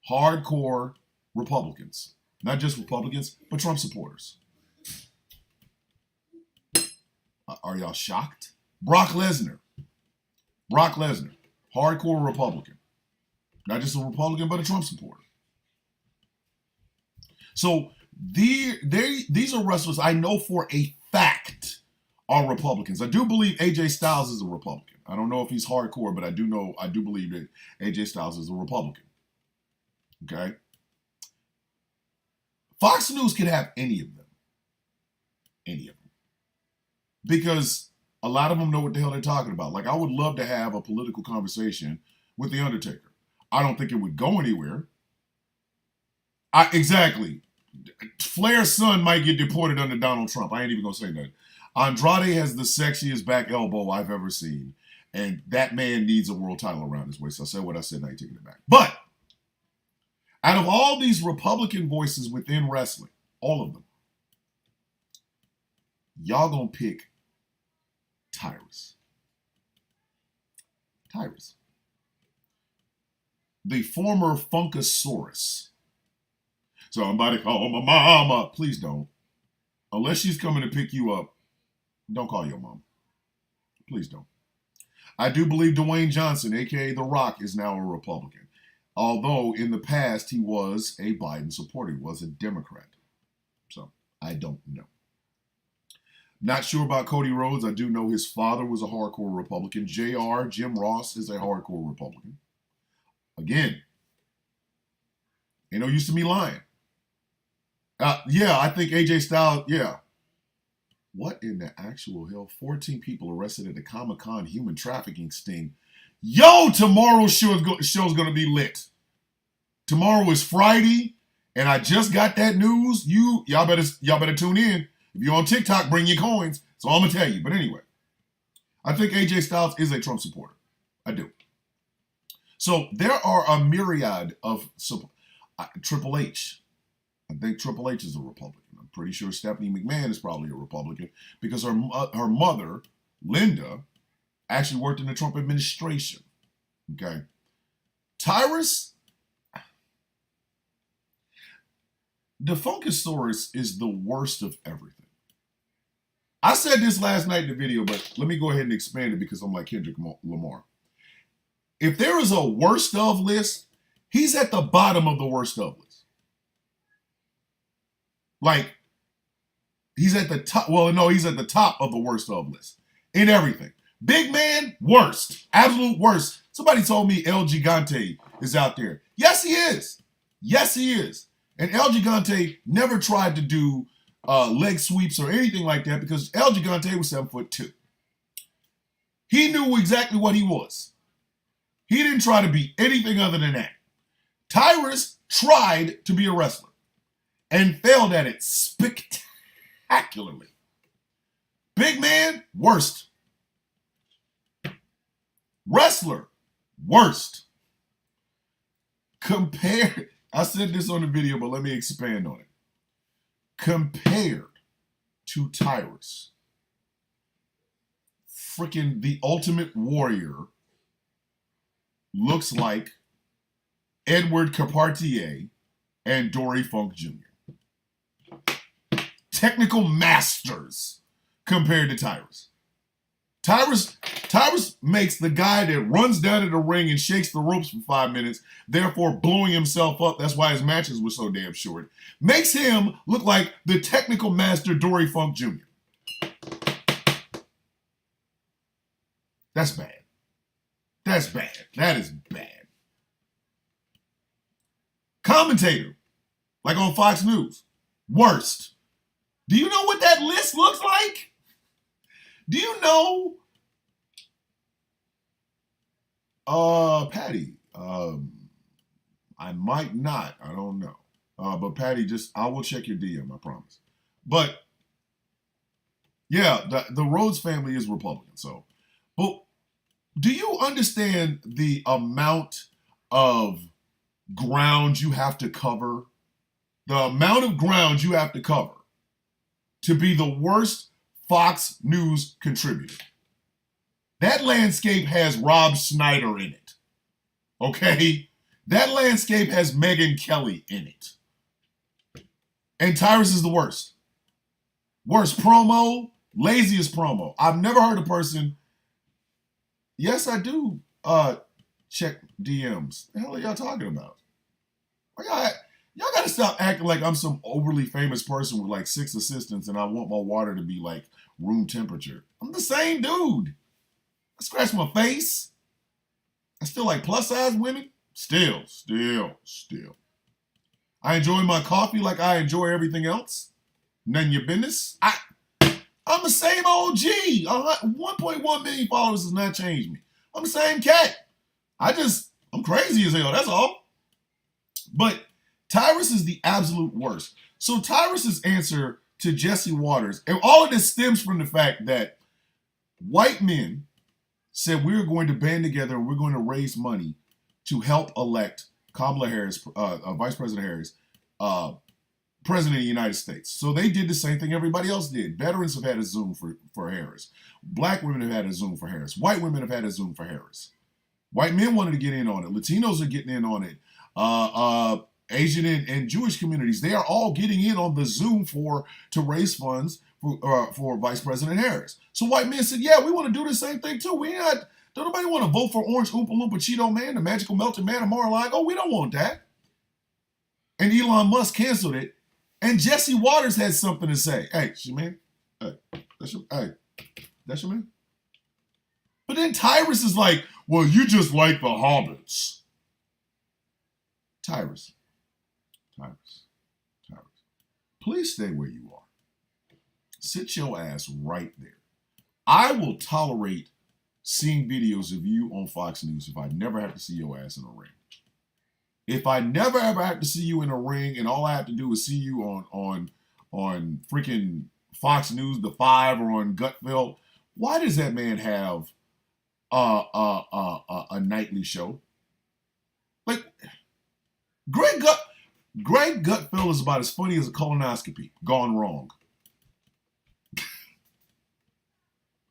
Hardcore Republicans. Not just Republicans, but Trump supporters. Are y'all shocked? Brock Lesnar. Brock Lesnar. Hardcore Republican. Not just a Republican, but a Trump supporter. So these are wrestlers I know for a fact are Republicans. I do believe AJ Styles is a Republican. I don't know if he's hardcore, but I do believe that AJ Styles is a Republican. Okay? Fox News could have any of them. Any of them. Because a lot of them know what the hell they're talking about. Like, I would love to have a political conversation with The Undertaker. I don't think it would go anywhere. Exactly. Flair's son might get deported under Donald Trump. I ain't even going to say that. Andrade has the sexiest back elbow I've ever seen. And that man needs a world title around his waist. So I said what I said, and I ain't taking it back. But out of all these Republican voices within wrestling, all of them, y'all gonna pick Tyrus. Tyrus. The former Funkasaurus. Somebody call my mama. Please don't. Unless she's coming to pick you up, don't call your mom. Please don't. I do believe Dwayne Johnson, a.k.a. The Rock, is now a Republican. Although in the past he was a Biden supporter. He was a Democrat. So I don't know. Not sure about Cody Rhodes. I do know his father was a hardcore Republican. JR, Jim Ross, is a hardcore Republican. Again, ain't no use to me lying. Yeah, I think AJ Styles, yeah. What in the actual hell? 14 people arrested at the Comic-Con human trafficking sting. Yo, tomorrow's show's going to be lit. Tomorrow is Friday, and I just got that news. Y'all better tune in. If you're on TikTok, bring your coins. So I'm going to tell you. But anyway, I think AJ Styles is a Trump supporter. I do. So there are a myriad of Triple H. I think Triple H is a Republican. I'm pretty sure Stephanie McMahon is probably a Republican because her mother, Linda, actually worked in the Trump administration. Okay. Tyrus, the Funkasaurus is the worst of everything. I said this last night in the video, but let me go ahead and expand it because I'm like Kendrick Lamar. If there is a worst of list, he's at the bottom of the worst of list. Like, he's at the top. Well, no, he's at the top of the worst of list in everything. Big man, worst. Absolute worst. Somebody told me El Gigante is out there. Yes, he is. Yes, he is. And El Gigante never tried to do leg sweeps or anything like that because El Gigante was 7'2". He knew exactly what he was. He didn't try to be anything other than that. Tyrus tried to be a wrestler and failed at it spectacularly. Big man, worst. Wrestler, worst. Compared, I said this on the video, but let me expand on it. Compared to Tyrus, freaking the Ultimate Warrior looks like Edward Carpentier and Dory Funk Jr. Technical masters compared to Tyrus. Tyrus makes the guy that runs down to the ring and shakes the ropes for 5 minutes, therefore blowing himself up. That's why his matches were so damn short. Makes him look like the technical master Dory Funk Jr. That's bad. That's bad. That is bad. Commentator, like on Fox News, worst. Do you know what that list looks like? Do you know, Patty? I might not. I don't know. But Patty, I will check your DM, I promise. But yeah, the Rhodes family is Republican. So, but do you understand the amount of ground you have to cover? The amount of ground you have to cover to be the worst Fox News contributor. That landscape has Rob Schneider in it. Okay? That landscape has Megyn Kelly in it. And Tyrus is the worst. Worst promo, laziest promo. I've never heard a person. Yes, I do check DMs. The hell are y'all talking about? Y'all got to stop acting like I'm some overly famous person with like 6 assistants and I want my water to be like room temperature. I'm the same dude. I scratch my face. I still like plus size women. Still. I enjoy my coffee like I enjoy everything else. None of your business. I'm the same OG. 1.1 million followers has not changed me. I'm the same cat. I'm crazy as hell. That's all. But Tyrus is the absolute worst. So Tyrus's answer to Jesse Waters, and all of this stems from the fact that white men said we're going to band together and we're going to raise money to help elect Kamala Harris, Vice President Harris, President of the United States. So they did the same thing everybody else did. Veterans have had a Zoom for Harris. Black women have had a Zoom for Harris. White women have had a Zoom for Harris. White men wanted to get in on it. Latinos are getting in on it. Asian and Jewish communities, they are all getting in on the Zoom to raise funds for Vice President Harris. So white men said, yeah, we want to do the same thing too. Don't nobody want to vote for Orange Oompa Loompa Cheeto Man, the magical melted man of Mar-a-Lago. We don't want that. And Elon Musk canceled it. And Jesse Waters had something to say. Hey, Shaman. Hey, that's your man. But then Tyrus is like, well, you just like the hobbits. Tyrus. Please stay where you are. Sit your ass right there. I will tolerate seeing videos of you on Fox News if I never have to see your ass in a ring. If I never ever have to see you in a ring and all I have to do is see you on freaking Fox News, The Five, or on Gutfeld, why does that man have a nightly show? Like, Greg Gutfeld is about as funny as a colonoscopy gone wrong.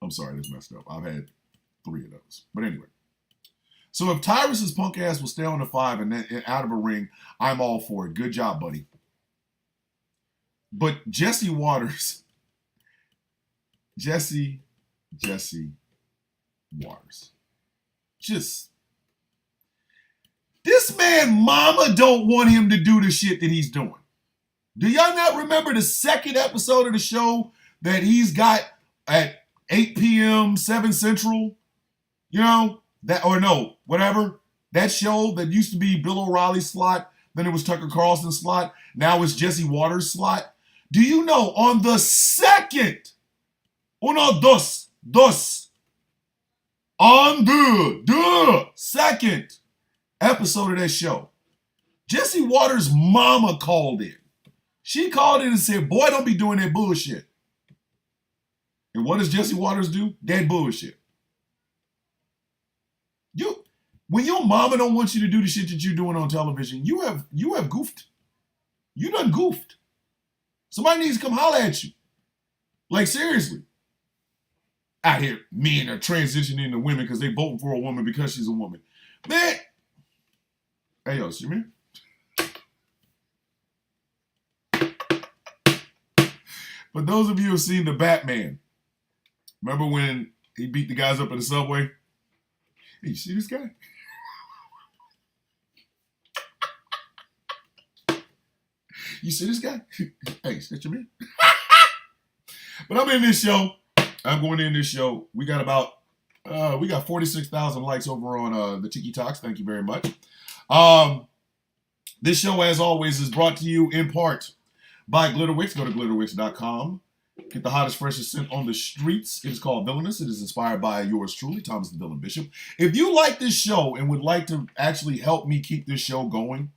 I'm sorry, that's messed up. I've had 3 of those. But anyway. So if Tyrus's punk ass will stay on the 5 and then out of a ring, I'm all for it. Good job, buddy. But Jesse Waters. Jesse Waters. This man mama don't want him to do the shit that he's doing. Do y'all not remember the second episode of the show that he's got at 8 p.m., 7 Central? You know, whatever. That show that used to be Bill O'Reilly's slot, then it was Tucker Carlson's slot, now it's Jesse Waters' slot. Do you know on the second, on the second episode of that show, Jesse Waters' mama called in. She called in and said, boy, don't be doing that bullshit. And what does Jesse Waters do? That bullshit. When your mama don't want you to do the shit that you're doing on television, you have goofed. You done goofed. Somebody needs to come holler at you. Like, seriously. Out here, men are transitioning into women because they voting for a woman because she's a woman. Man. Hey, yo, see me? For those of you who have seen The Batman, Remember when he beat the guys up in the subway? Hey, you see this guy? You see this guy? Hey, is that your man? But I'm in this show. I'm going in this show. We got 46,000 likes over on the Tiki Talks. Thank you very much. This show, as always, is brought to you in part by Glitterwix. Go to glitterwix.com. Get the hottest, freshest scent on the streets. It is called Villainous. It is inspired by yours truly, Thomas the Villain Bishop. If you like this show and would like to actually help me keep this show going,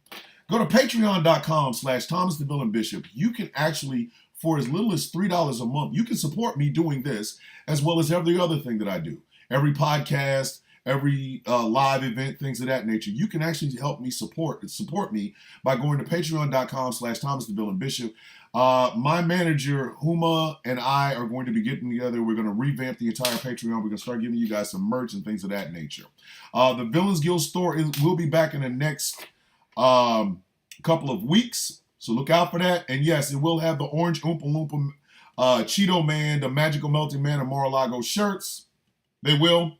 go to patreon.com/Thomas the Villain Bishop. You can actually, for as little as $3 a month, you can support me doing this as well as every other thing that I do. Every podcast, every live event, things of that nature. You can actually help me support me by going to patreon.com/Thomas the Villain Bishop. My manager, Huma, and I are going to be getting together. We're going to revamp the entire Patreon. We're going to start giving you guys some merch and things of that nature. The Villains Guild store will be back in the next couple of weeks. So look out for that. And yes, it will have the orange Oompa Loompa Cheeto Man, the Magical Melting Man, and Mar-a-Lago shirts. They will.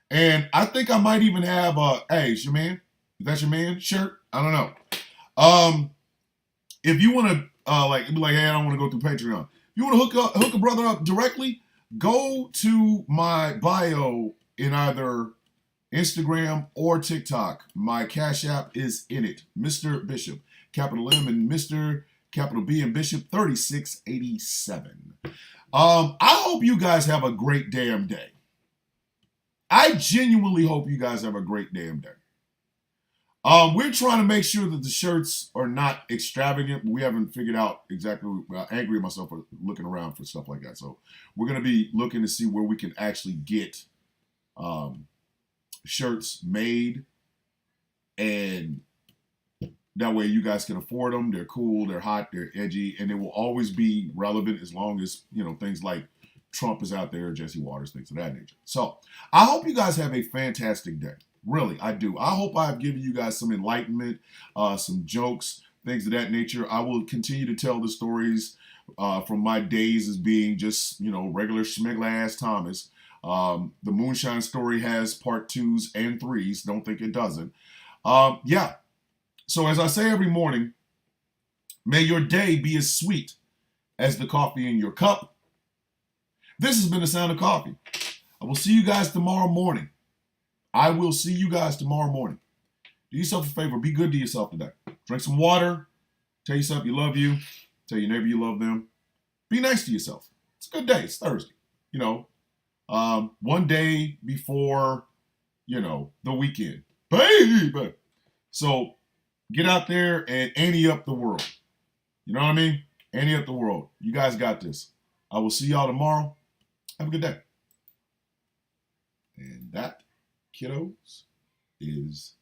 And I think I might even have hey, is your man? Is that your man shirt? I don't know. If you want to be like, hey, I don't want to go through Patreon. If you want to hook a brother up directly, go to my bio in either Instagram or TikTok. My Cash App is in it. Mr. Bishop, capital M, and Mr. capital B and Bishop 3687. I hope you guys have a great damn day. I genuinely hope you guys have a great damn day. We're trying to make sure that the shirts are not extravagant, but we haven't figured out exactly. I'm angry at myself for looking around for stuff like that. So we're going to be looking to see where we can actually get shirts made, and that way you guys can afford them. They're cool, they're hot, they're edgy, and they will always be relevant as long as, things like Trump is out there, Jesse Waters, things of that nature. So I hope you guys have a fantastic day. Really, I do. I hope I've given you guys some enlightenment, some jokes, things of that nature. I will continue to tell the stories from my days as being just, regular schmegler ass Thomas. The Moonshine story has part 2s and 3s. Don't think it doesn't. Yeah. So as I say every morning, may your day be as sweet as the coffee in your cup. This has been The Sound of Coffee. I will see you guys tomorrow morning. Do yourself a favor. Be good to yourself today. Drink some water. Tell yourself you love you. Tell your neighbor you love them. Be nice to yourself. It's a good day. It's Thursday. One day before, the weekend. Baby. So get out there and ante up the world. You know what I mean? Ante up the world. You guys got this. I will see y'all tomorrow. Have a good day. And that, kiddos, is